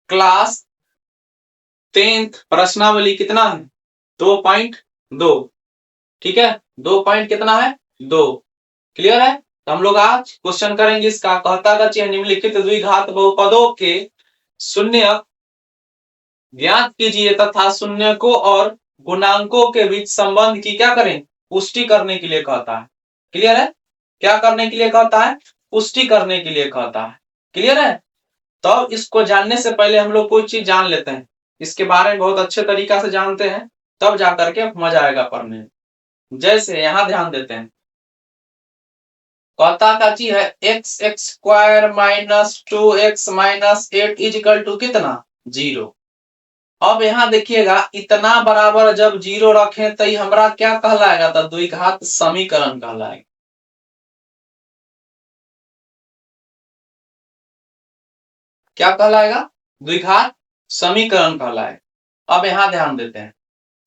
Class 10th प्रश्नावली कितना है 2.2। ठीक है 2 पॉइंट कितना है 2। क्लियर है। तो हम लोग आज क्वेश्चन करेंगे इसका। कहता है निम्नलिखित द्विघात बहुपदों के शून्य ज्ञात कीजिए तथा शून्यकों और गुणांकों के बीच संबंध की क्या करें पुष्टि करने के लिए कहता है। क्लियर है। क्या करने के लिए कहता है पुष्टि करने के लिए कहता है। क्लियर है। तो इसको जानने से पहले हम लोग कोई चीज जान लेते हैं, इसके बारे में बहुत अच्छे तरीका से जानते हैं तब जाकर के मजा आएगा पढ़ने में। जैसे यहां ध्यान देते हैं कहता का चीज है x x square minus 2x minus 8 is equal to कितना 0। अब यहाँ देखिएगा इतना बराबर जब 0 रखें तो हमारा क्या कहलाएगा तो द्विघात समीकरण कहलाएगा। क्या कहलाएगा द्विघात समीकरण कहलाएगा। अब यहाँ ध्यान देते हैं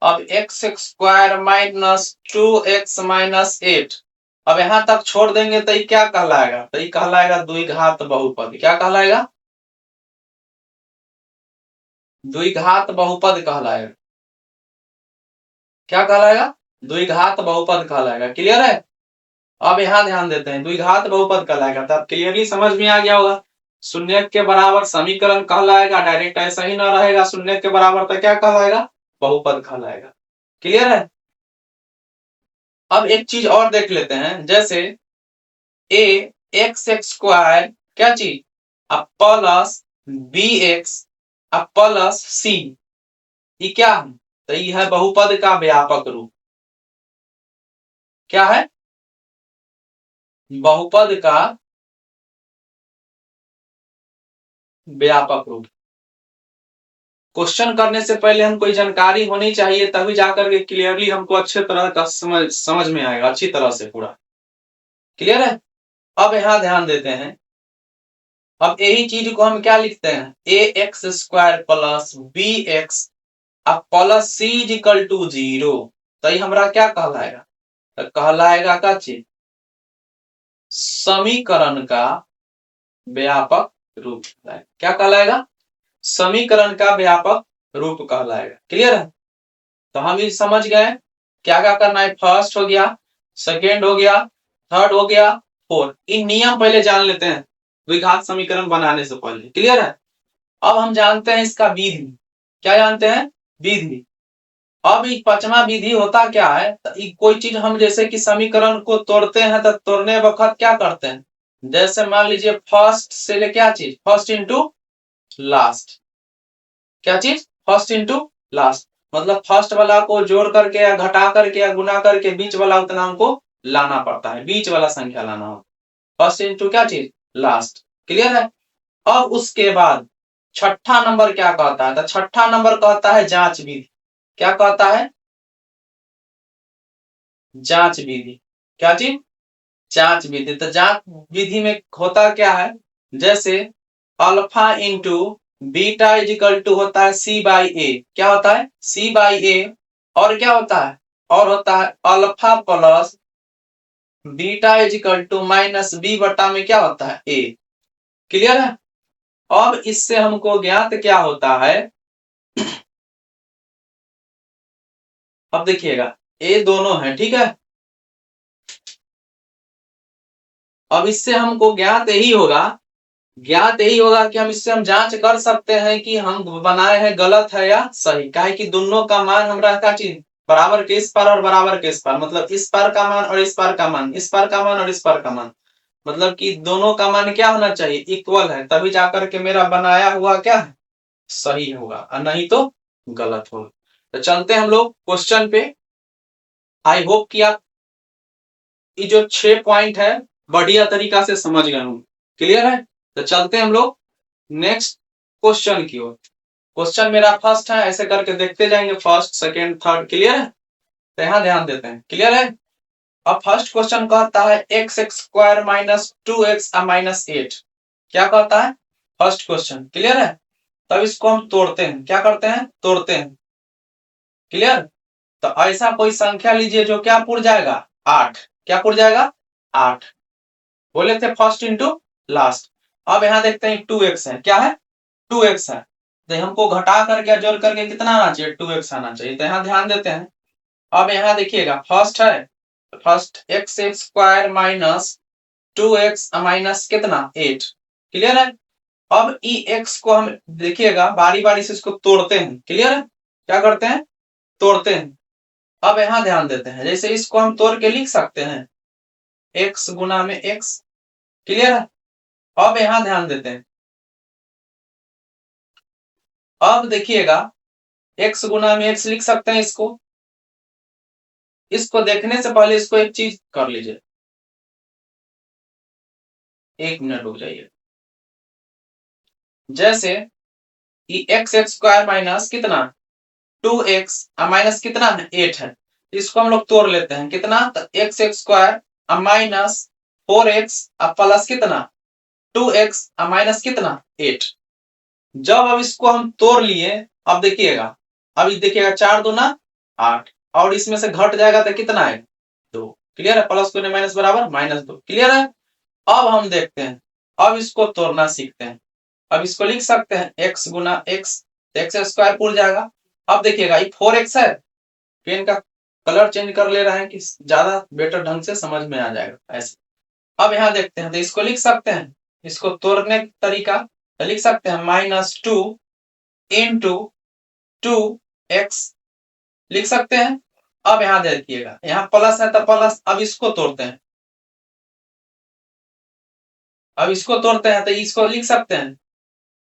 अब x x square minus 2x minus 8 अब यहां तक छोड़ देंगे तो क्या कहलाएगा तो ये कहलाएगा द्विघात बहुपद। क्या कहलाएगा द्विघात बहुपद कहलाएगा। क्या कहलाएगा द्विघात बहुपद कहलाएगा। क्लियर है। अब यहां ध्यान देते हैं द्विघात बहुपद कहलाएगा तो अब क्लियरली समझ में आ गया होगा। शून्य के बराबर समीकरण कहलाएगा, डायरेक्ट ऐसा ही ना रहेगा, शून्य के बराबर तो क्या कहलाएगा बहुपद कहलाएगा। क्लियर है। अब एक चीज और देख लेते हैं जैसे ए एक्स एक्स स्क्वायर क्या चीज अब प्लस बी एक्स अब प्लस सी ये क्या है तो ये है बहुपद का व्यापक रूप। क्या है बहुपद का व्यापक रूप। क्वेश्चन करने से पहले हम कोई जानकारी होनी चाहिए तभी जाकर के क्लियरली हमको अच्छे तरह का समझ में आएगा अच्छी तरह से पूरा। क्लियर है। अब यहां ध्यान देते हैं अब यही चीज को हम क्या लिखते हैं A X square plus B X अब plus C is equal to 0 तो ये हमारा क्या कहलाएगा तो कहलाएगा का चीज समीकरण का व्यापक रूप। क्या कहलाएगा समीकरण का व्यापक रूप कहलाएगा। क्लियर है। तो हम ये समझ गए क्या क्या करना है। फर्स्ट हो गया, सेकेंड हो गया, थर्ड हो गया, फोर्थ। इन नियम पहले जान लेते हैं द्विघात समीकरण बनाने से पहले। क्लियर है। अब हम जानते हैं इसका विधि। क्या जानते हैं विधि। अब एक पांचवा विधि होता क्या है तो कोई चीज हम जैसे कि समीकरण को तोड़ते हैं तो तोड़ने वक्त क्या करते हैं जैसे मान लीजिए फर्स्ट से ले क्या चीज फर्स्ट इंटू लास्ट। क्या चीज फर्स्ट इंटू लास्ट मतलब फर्स्ट वाला को जोड़ करके या घटा करके या गुना करके बीच वाला उतना हमको लाना पड़ता है, बीच वाला संख्या लाना हो। फर्स्ट इंटू क्या चीज लास्ट। क्लियर है। अब उसके बाद छठा नंबर क्या कहता है तो छठा नंबर कहता है जांच विधि। क्या कहता है जांच विधि। क्या चीज जांच विधि। तो जांच विधि में होता क्या है जैसे alpha into beta is equal to होता है सी बाई ए। क्या होता है सी बाई ए और क्या होता है और होता है alpha plus beta is equal to minus B बटा में क्या होता है ए। क्लियर है। अब इससे हमको ज्ञात क्या होता है अब देखिएगा ए दोनों है ठीक है। अब इससे हमको ज्ञात यही होगा कि हम इससे हम जांच कर सकते हैं कि हम बनाए हैं गलत है या सही। काहे कि दोनों का मान हमारा क्या चीज बराबर के इस पार और बराबर के इस पार मतलब इस पार का मान और इस पार का मान, इस पार का मान और इस पार का मान मतलब कि दोनों का मान क्या होना चाहिए इक्वल है तभी जाकर के मेरा बनाया हुआ क्या है सही होगा और नहीं तो गलत होगा। तो चलते हम लोग क्वेश्चन पे। आई होप कि आप ये जो 6 पॉइंट है बढ़िया तरीका से समझ गए हूँ। क्लियर है। तो चलते हैं हम लोग नेक्स्ट क्वेश्चन की ओर। क्वेश्चन मेरा फर्स्ट है ऐसे करके देखते जाएंगे फर्स्ट सेकेंड थर्ड। क्लियर है। तो यहाँ ध्यान देते हैं। क्लियर है। अब फर्स्ट क्वेश्चन कहता है x x square minus 2x minus 8। क्या कहता है फर्स्ट क्वेश्चन। क्लियर है। तब इसको हम तोड़ते हैं। क्या करते हैं तोड़ते हैं। क्लियर। तो ऐसा कोई संख्या लीजिए जो क्या पुर जाएगा 8। क्या पुर जाएगा 8 बोले थे फर्स्ट इंटू लास्ट। अब यहां देखते हैं 2x है। क्या है 2x है तो हमको घटा करके जोड़ करके कितना आना चाहिए, 2x आना चाहिए। तो यहाँ ध्यान देते हैं। अब यहाँ देखिएगा फर्स्ट है, first x square minus 2x minus कितना 8, क्लियर है। अब ई एक्स को हम देखिएगा बारी बारी से इसको तोड़ते हैं, क्लियर है, क्या करते हैं, तोड़ते हैं। अब यहाँ ध्यान देते हैं, जैसे इसको हम तोड़ के लिख सकते हैं x गुना में x, क्लियर है। अब यहाँ ध्यान देते हैं, अब देखिएगा x गुना में x लिख सकते हैं इसको। इसको देखने से पहले इसको एक चीज कर लीजिए, 1 मिनट रुक जाइए। जैसे एक्स स्क्वायर माइनस कितना 2x माइनस कितना है 8 है, इसको हम लोग तोड़ लेते हैं कितना, तो x square minus 4x plus कितना 2x माइनस कितना 8। जब अब इसको हम तोड़ लिए, अब देखिएगा, अब देखिएगा 4 दूना 8 और इसमें से घट जाएगा तो कितना है 2, क्लियर है। प्लस 2 माइनस बराबर -2, क्लियर है। अब हम देखते हैं, अब इसको तोड़ना सीखते हैं। अब इसको लिख सकते हैं x गुना x, एक्स स्क्वायर पूर जाएगा। अब देखिएगा ये 4x है, पेन का कलर चेंज कर ले रहे हैं कि ज्यादा बेटर ढंग से समझ में आ जाएगा ऐसे। अब यहाँ देखते हैं, तो इसको लिख सकते हैं, इसको तोड़ने का तरीका तो लिख सकते हैं -2 इंटू 2x लिख सकते हैं। अब यहाँ देखिएगा, यहाँ प्लस है तो प्लस, अब इसको तोड़ते हैं, अब इसको तोड़ते हैं तो इसको लिख सकते हैं,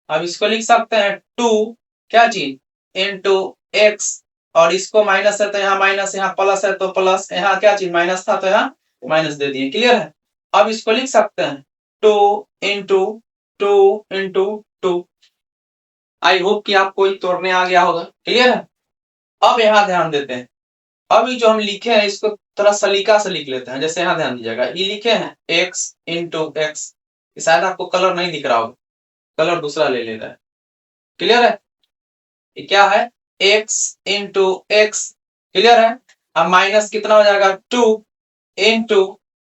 अब इसको लिख सकते हैं 2 क्या चीज इंटू x, और इसको माइनस है तो यहाँ माइनस, यहाँ प्लस है तो प्लस, यहाँ क्या चीज माइनस था तो यहाँ माइनस दे दिए, क्लियर है। अब इसको लिख सकते हैं 2 इंटू 2 इंटू 2। आई होप कि आपको तोड़ने आ गया होगा, क्लियर है। अब यहाँ ध्यान देते हैं, अभी जो हम लिखे हैं इसको थोड़ा सलीका से लिख लेते हैं। जैसे यहाँ ध्यान दीजिएगा, ये लिखे हैं x इंटू एक्स, शायद आपको कलर नहीं दिख रहा होगा, कलर दूसरा ले लेता है, क्लियर है। ये क्या है x इंटू एक्स, क्लियर है। अब माइनस कितना हो जाएगा 2 इंटू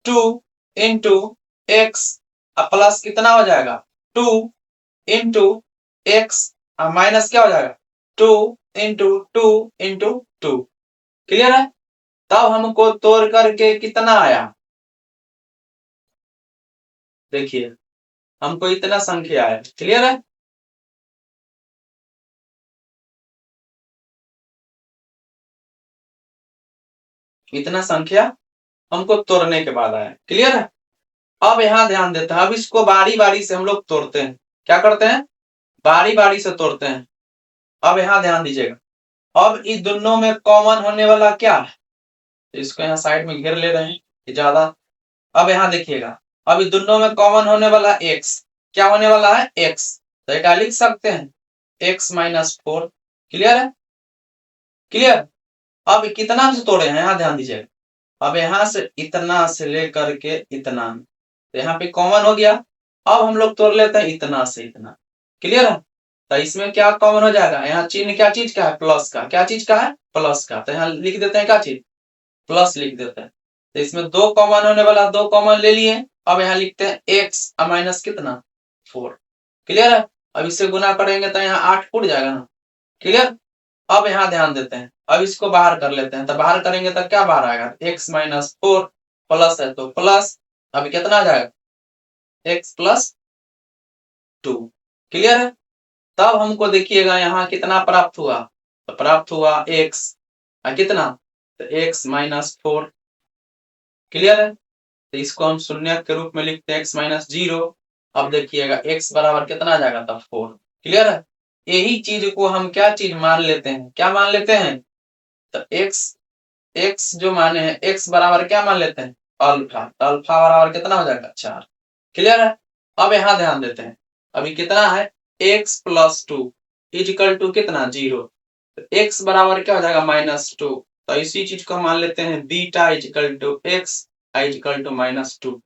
2 इंटू एक्स, अब प्लस कितना हो जाएगा 2 इंटू एक्स, अब माइनस क्या हो जाएगा 2 इंटू 2 इंटू 2, क्लियर है। तब हमको तोड़ करके कितना आया, देखिए हमको इतना संख्या आया, क्लियर है। इतना संख्या हमको तोड़ने के बाद आया, क्लियर है। अब यहाँ ध्यान देते हैं, अब इसको बारी बारी से हम लोग तोड़ते हैं, क्या करते हैं, बारी बारी से तोड़ते हैं। अब यहाँ ध्यान दीजिएगा, अब इस दोनों में कॉमन होने वाला क्या है, इसको यहाँ साइड में घेर ले रहे हैं ज्यादा। अब यहाँ देखिएगा, अब इस दोनों में कॉमन होने वाला x, क्या होने वाला है x, तो এটা लिख सकते हैं x माइनस 4, क्लियर है, क्लियर। अब कितना से तोड़े हैं, यहाँ ध्यान दीजिएगा, अब यहाँ से इतना से लेकर के इतना, तो यहाँ पे कॉमन हो गया। अब हम लोग तोड़ लेते हैं इतना से इतना, क्लियर है। तो इसमें क्या कॉमन हो जाएगा, यहाँ चिन्ह क्या चीज का है, प्लस का, क्या चीज का है, प्लस का, तो यहाँ लिख देते हैं क्या चीज, प्लस लिख देते हैं। तो इसमें 2 कॉमन होने वाला, 2 कॉमन ले लिए। अब यहाँ लिखते हैं x माइनस कितना 4, क्लियर है। अब इससे गुना करेंगे तो यहाँ 8 फूट जाएगा ना, क्लियर। अब यहाँ ध्यान देते हैं, अब इसको बाहर कर लेते हैं, तो बाहर करेंगे तो क्या बाहर आएगा x माइनस 4, प्लस है तो प्लस, अभी कितना आ जाएगा x प्लस 2, क्लियर है। तब हमको देखिएगा यहाँ कितना प्राप्त हुआ, तो प्राप्त हुआ x कितना, तो x माइनस 4, क्लियर है। तो इसको हम शून्य के रूप में लिखते हैं x माइनस 0। अब देखिएगा x बराबर कितना आ जाएगा, तब 4, क्लियर है। यही चीज को हम क्या चीज मान लेते हैं, क्या मान लेते हैं, तो x जो माने हैं x बराबर क्या मान लेते हैं अल्फा, तो अल्फा बराबर कितना हो जाएगा 4, क्लियर है। अब यहाँ ध्यान देते हैं, अभी कितना है x प्लस 2 इजिकल टू कितना 0, तो x बराबर क्या हो जाएगा -2, तो इसी चीज को मान लेते हैं beta is equal to x is equal to -2।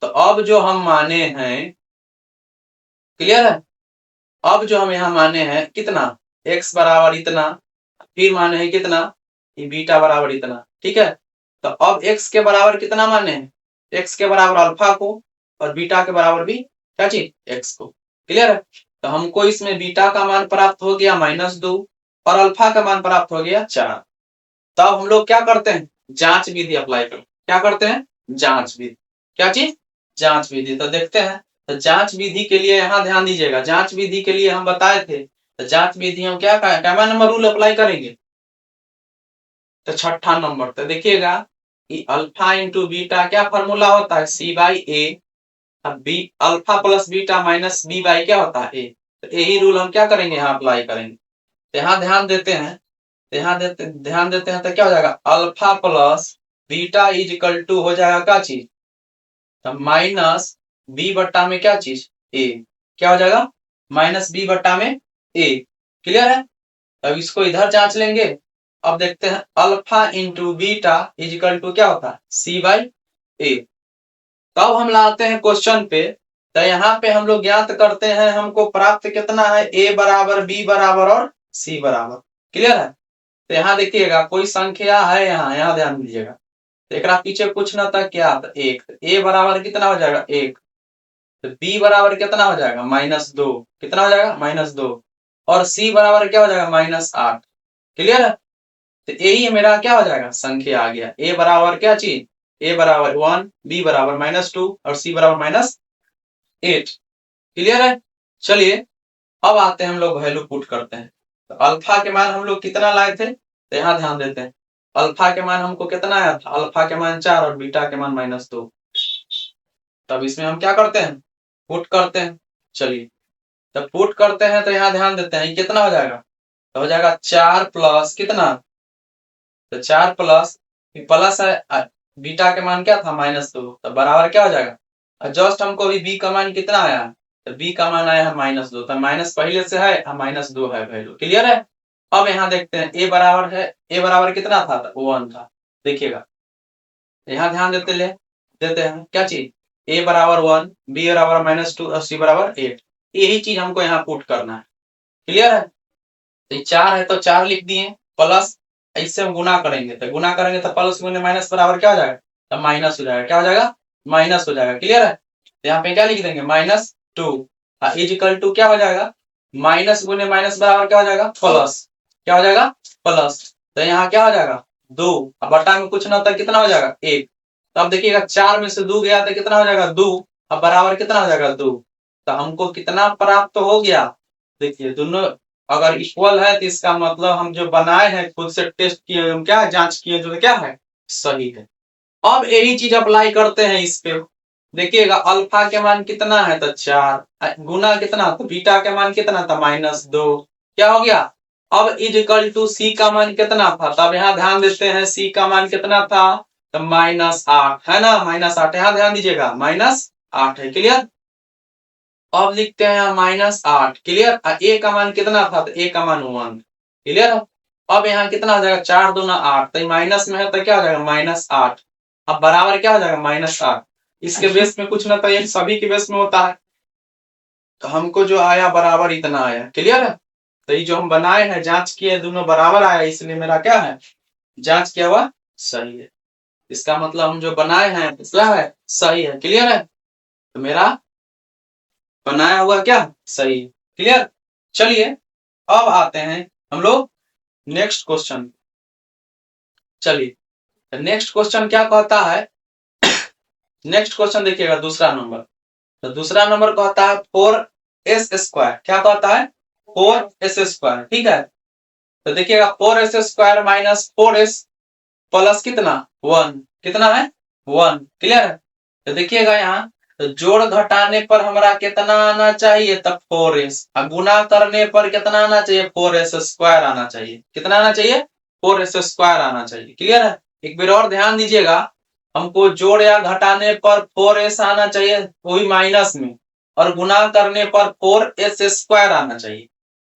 तो अब जो हम माने हैं, क्लियर है, अब जो हम यहाँ माने हैं कितना x बराबर इतना, फिर माने हैं कितना ये बीटा बराबर इतना, ठीक है। तो अब x के बराबर कितना माने हैं, x के बराबर अल्फा को, और बीटा के बराबर भी क्या चीज x को, क्लियर है। तो हमको इसमें बीटा का मान प्राप्त हो गया -2 और अल्फा का मान प्राप्त हो गया 4। तब हम लोग क्या करते हैं, जांच विधि अप्लाई करते हैं। क्या करते हैं, जांच विधि। क्या चीज, जांच विधि। तो देखते हैं, तो जांच विधि के लिए यहाँ ध्यान दीजिएगा, जांच विधि के लिए हम बताए थे, तो जांच विधि हम क्या नंबर रूल अप्लाई करेंगे, तो छठा नंबर। तो देखिएगा कि अल्फा इंटू बीटा क्या फॉर्मूला होता है, C/A। अब B alpha plus beta minus B by क्या होता है ए। तो यही रूल हम क्या करेंगे, यहाँ अप्लाई करेंगे। तो यहाँ ध्यान देते हैं, ध्यान देते हैं, तो क्या हो जाएगा, alpha plus beta is equal to हो जाएगा क्या चीज, तो माइनस बी बट्टा में क्या चीज, ए। क्या हो जाएगा, माइनस बी बट्टा में ए। क्लियर है। अब इसको इधर जांच लेंगे। अब देखते हैं alpha into beta is equal to क्या होता है, C/A। तब हम लाते हैं क्वेश्चन पे। तो यहाँ पे हम लोग ज्ञात करते हैं, हमको प्राप्त कितना है, ए बराबर, बी बराबर और सी बराबर। क्लियर है। तो यहाँ देखिएगा कोई संख्या है, यहाँ ध्यान दीजिएगा। तो एक पीछे पूछना था क्या, तो एक। ए बराबर कितना हो जाएगा, 1। तो बी बराबर कितना हो जाएगा, -2। कितना हो जाएगा, -2। और सी बराबर क्या हो जाएगा, -8। क्लियर है। तो यही मेरा क्या हो जाएगा, संख्या आ गया। ए बराबर क्या चीज, ए बराबर 1, बी बराबर -2 और सी बराबर -8। क्लियर है। चलिए अब आते हैं हम लोग वैल्यू पुट करते हैं। तो अल्फा के मान हम लोग कितना लाए थे, तो यहाँ ध्यान देते हैं। अल्फा के मान हमको कितना आया था, अल्फा के मान 4 और बीटा के मान -2। तब इसमें हम क्या करते हैं, पुट करते हैं। चलिए तब पुट करते हैं, तो यहाँ ध्यान देते हैं कितना हो जाएगा, तो हो जाएगा 4 प्लस कितना, तो 4 प्लस प्लस है, बीटा के मान क्या था, -2। तो बराबर क्या हो जाएगा, जस्ट हमको अभी बी का मान कितना आया, तो बी का मान आया है -2। तो माइनस पहले से है, -2 है वैल्यू। क्लियर है। अब यहाँ देखते हैं ए बराबर है, ए बराबर कितना था, तो 1 था। देखिएगा यहाँ ध्यान देते हैं क्या चीज, ए बराबर 1, बी बराबर -2 और सी बराबर 8। यही चीज हमको यहाँ पुट करना है। क्लियर है। तो 4 है तो 4 लिख दिए, प्लस इससे हम गुना करेंगे, तो गुना करेंगे तो प्लस गुने माइनस बराबर क्या हो जाएगा, तो माइनस हो जाएगा। क्या हो जाएगा, माइनस हो जाएगा। क्लियर है। तो यहाँ पे क्या लिख देंगे, -2 इज इक्वल टू क्या हो जाएगा, माइनस गुने माइनस बराबर क्या हो जाएगा, प्लस। क्या हो जाएगा, प्लस। तो यहाँ क्या हो जाएगा, 2। अब बटा में कुछ ना होता कितना हो जाएगा, 1। तो अब देखिएगा 4 में से 2 गया तो कितना हो जाएगा, 2। अब बराबर कितना हो जाएगा, 2। तो हमको कितना प्राप्त हो गया, देखिए दोनों अगर इक्वल है तो इसका मतलब हम जो बनाए हैं, खुद से टेस्ट किए, हम क्या जांच किए, जो क्या है, सही है। अब यही चीज अप्लाई करते हैं इस पे। देखिएगा अल्फा के मान कितना है, तो 4 गुना कितना, तो बीटा के मान कितना था, -2। क्या हो गया, अब इज इक्वल टू सी का मान कितना था, तब यहाँ ध्यान देते हैं सी का मान कितना था, तो -8 है ना, -8। यहाँ ध्यान दीजिएगा -8 है। क्लियर। अब लिखते हैं -8। क्लियर। ए का मान कितना था, तो ए का मान 1। क्लियर। अब यहाँ कितना हो जाएगा, 4 दूना 8, तो माइनस में है तो क्या हो जाएगा, -8। अब बराबर क्या हो जाएगा, -8। इसके बेस में कुछ ना, तो ये सभी के बेस में होता है। तो हमको जो आया बराबर इतना आया। क्लियर है। तो ये जो हम बनाए हैं, जांच किए, दोनों बराबर आया, इसलिए मेरा क्या है, जांच किया हुआ सही है। इसका मतलब हम जो बनाए हैं क्या है, सही है। क्लियर है। तो मेरा बनाया हुआ क्या, सही। क्लियर। चलिए अब आते हैं हम लोग नेक्स्ट क्वेश्चन। चलिए नेक्स्ट क्वेश्चन क्या कहता है, नेक्स्ट क्वेश्चन देखिएगा दूसरा नंबर। तो दूसरा नंबर कहता है 4s²। क्या कहता है, 4s²। ठीक है। तो देखिएगा 4s² माइनस 4s प्लस कितना, 1। कितना है, 1। क्लियर है। तो देखिएगा यहाँ, तो जोड़ घटाने पर हमारा कितना आना चाहिए, तब 4s। गुना करने पर कितना आना चाहिए, 4s² आना चाहिए। कितना आना चाहिए, 4s² आना चाहिए। क्लियर है। एक बार और ध्यान दीजिएगा, हमको जोड़ या घटाने पर 4s आना चाहिए, वही माइनस में, और गुना करने पर 4s² आना चाहिए।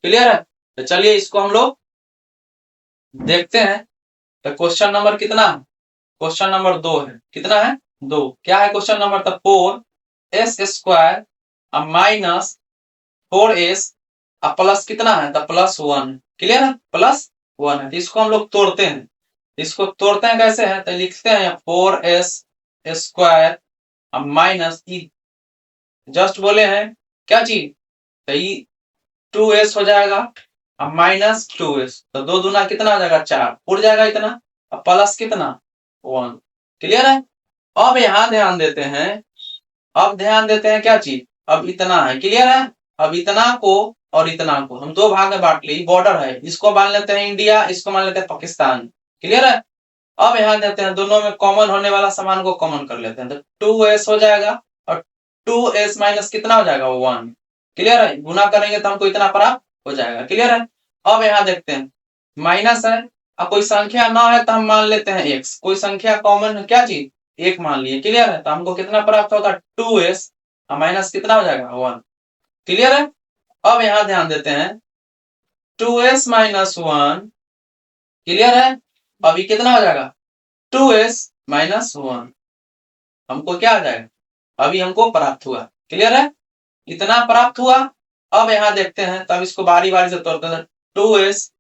क्लियर है। तो चलिए इसको हम लोग देखते हैं। तो क्वेश्चन नंबर कितना, क्वेश्चन नंबर 2 है। कितना है, 2। क्या है क्वेश्चन नंबर, तो 4s² माइनस 4s प्लस कितना है, तो +1। क्लियर है, +1 है। तो इसको हम लोग तोड़ते हैं। इसको तोड़ते हैं कैसे है, तो लिखते हैं 4s² माइनस, जस्ट बोले हैं क्या चीज, तो 2s हो जाएगा अब माइनस 2s, तो 2 दूना कितना हो जाएगा 4, उड़ जाएगा इतना, अब प्लस कितना 1। क्लियर है। अब यहाँ ध्यान देते हैं, अब ध्यान देते हैं क्या चीज, अब इतना है। क्लियर है। अब इतना को और इतना को हम दो भाग में बांट ली, बॉर्डर है, इसको मान लेते हैं इंडिया, इसको मान लेते हैं पाकिस्तान। क्लियर है। अब यहाँ देते हैं दोनों में कॉमन होने वाला सामान को कॉमन कर लेते हैं, तो 2s हो जाएगा और 2s माइनस कितना हो जाएगा 1। क्लियर है। गुना करेंगे तो हमको इतना प्राप्त हो जाएगा। क्लियर है। अब यहाँ देखते हैं माइनस है, अब कोई संख्या ना है तो हम मान लेते हैं x, कोई संख्या कॉमन है क्या चीज, एक मान लिए। क्लियर है। तो हमको कितना प्राप्त होगा 2s माइनस कितना हो जाएगा 1। क्लियर है। अब यहाँ ध्यान देते हैं 2s माइनस 1। क्लियर है। अभी कितना हो जाएगा 2s माइनस 1, हमको क्या आ जाएगा, अभी हमको प्राप्त हुआ। क्लियर है। इतना प्राप्त हुआ। अब यहाँ देखते हैं, तब इसको बारी बारी से तोड़ते हैं। 2s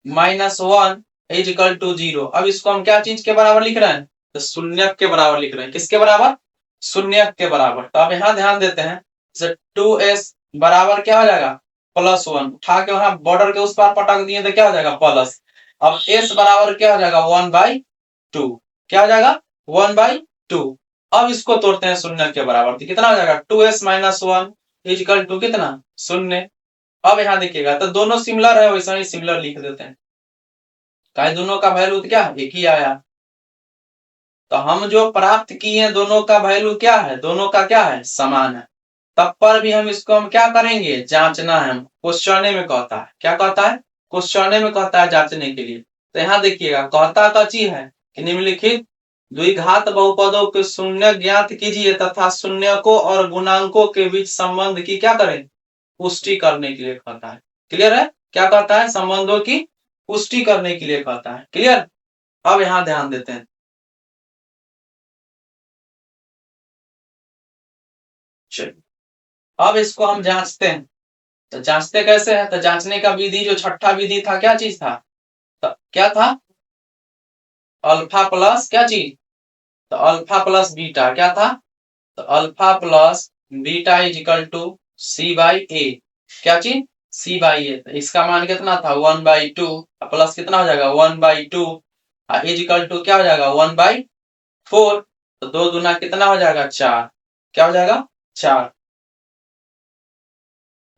minus 1 is equal to 0। अब इसको हम क्या चीज के बराबर लिख रहे हैं, तो शून्य के बराबर लिख रहे हैं। किसके बराबर, शून्य के बराबर। तो अब यहाँ ध्यान देते हैं, 2s बराबर क्या हो जाएगा +1, उठा के वहां बॉर्डर के उस पार पटक दिए तो क्या हो जाएगा प्लस। अब s बराबर क्या हो जाएगा 1/2, क्या हो जाएगा 1/2। अब इसको तोड़ते हैं शून्य के बराबर, तो कितना हो जाएगा 2s minus 1 is equal to कितना शून्य। अब यहाँ देखिएगा तो दोनों सिमिलर है, वैसा ही सिमिलर लिख देते हैं, कहे दोनों का वैल्यू क्या एक ही आया। तो हम जो प्राप्त किए दोनों का वैल्यू क्या है, दोनों का क्या है समान है। तब पर भी हम इसको हम क्या करेंगे, जांचना है। क्वेश्चन में कहता है, क्या कहता है, क्वेश्चन में कहता है जांचने के लिए। तो यहाँ देखिएगा कहता का चीज है कि निम्नलिखित द्विघात बहुपदों के शून्य ज्ञात कीजिए तथा शून्य को और गुणांकों के बीच संबंध की क्या करें, पुष्टि करने के लिए कहता है। क्लियर है। क्या कहता है, संबंधों की पुष्टि करने के लिए कहता है। क्लियर। अब यहाँ ध्यान देते हैं, चलिए अब इसको हम जांचते हैं। तो जांचते कैसे है, तो जांचने का विधि जो छठा विधि था क्या चीज था, तो क्या था अल्फा प्लस क्या चीज, तो अल्फा प्लस बीटा क्या था, तो alpha plus beta is equal to c/a, क्या चीज c/a। तो इसका मान कितना था 1/2 प्लस कितना हो जाएगा 1/2 इज इक्वल टू क्या हो जाएगा 1/4। तो 2 दूना कितना हो जाएगा 4, क्या हो जाएगा 4।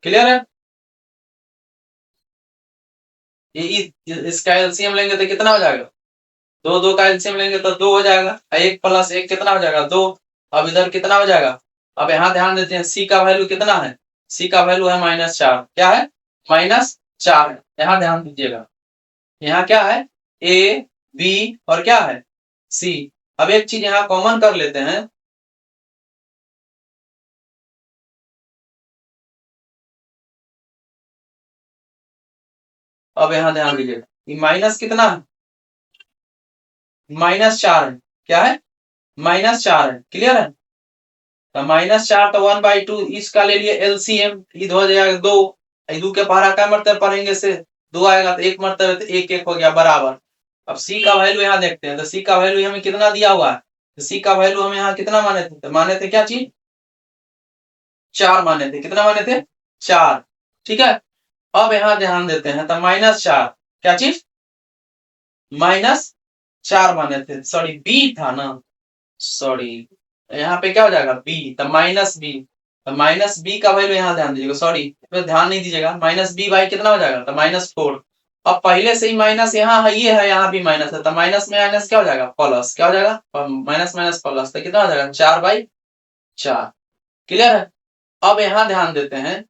क्लियर है। इसका एलसीएम लेंगे तो कितना हो जाएगा, 2 का एलसीएम लेंगे तो 2 हो जाएगा, 1 प्लस 1 कितना हो जाएगा 2। अब इधर कितना हो जाएगा, अब यहाँ ध्यान देते हैं सी का वैल्यू कितना है, सी का वैल्यू है -4, क्या है -4 है। यहाँ ध्यान दीजिएगा, यहाँ क्या है ए बी और क्या है सी। अब एक चीज यहाँ कॉमन कर लेते हैं, अब यहाँ ध्यान दीजिएगा ये माइनस कितना है -4 है, क्या है -4 है। क्लियर है। तो -4 तो 1/2 इसका ले लिए एलसीएम, इधर हो जाएगा 2, 2 के पहाड़ा का मरतबे पढ़ेंगे से 2 आएगा तो एक मरतबे तो 1 1 हो गया बराबर। अब सी का वैल्यू यहाँ देखते हैं, तो सी का वैल्यू हमें कितना दिया हुआ है, तो सी का वैल्यू हम यहाँ कितना माने थे, तो माने थे क्या चीज 4 माने थे, कितना माने थे 4। ठीक है। अब यहाँ ध्यान देते हैं तो -4 क्या चीज -4 माने थे, सॉरी बी था ना, सॉरी यहाँ पे क्या हो जाएगा बी, तो -b, तो -b का वैल्यू यहाँ ध्यान दीजिएगा, सॉरी ध्यान नहीं दीजिएगा, -b/, कितना हो जाएगा तो -4। अब पहले से ही माइनस यहाँ है, ये है यहाँ भी माइनस है, तो माइनस में माइनस क्या हो जाएगा प्लस, क्या हो जाएगा माइनस माइनस प्लस, तो कितना हो जाएगा 4/4। क्लियर है। अब यहाँ ध्यान देते हैं,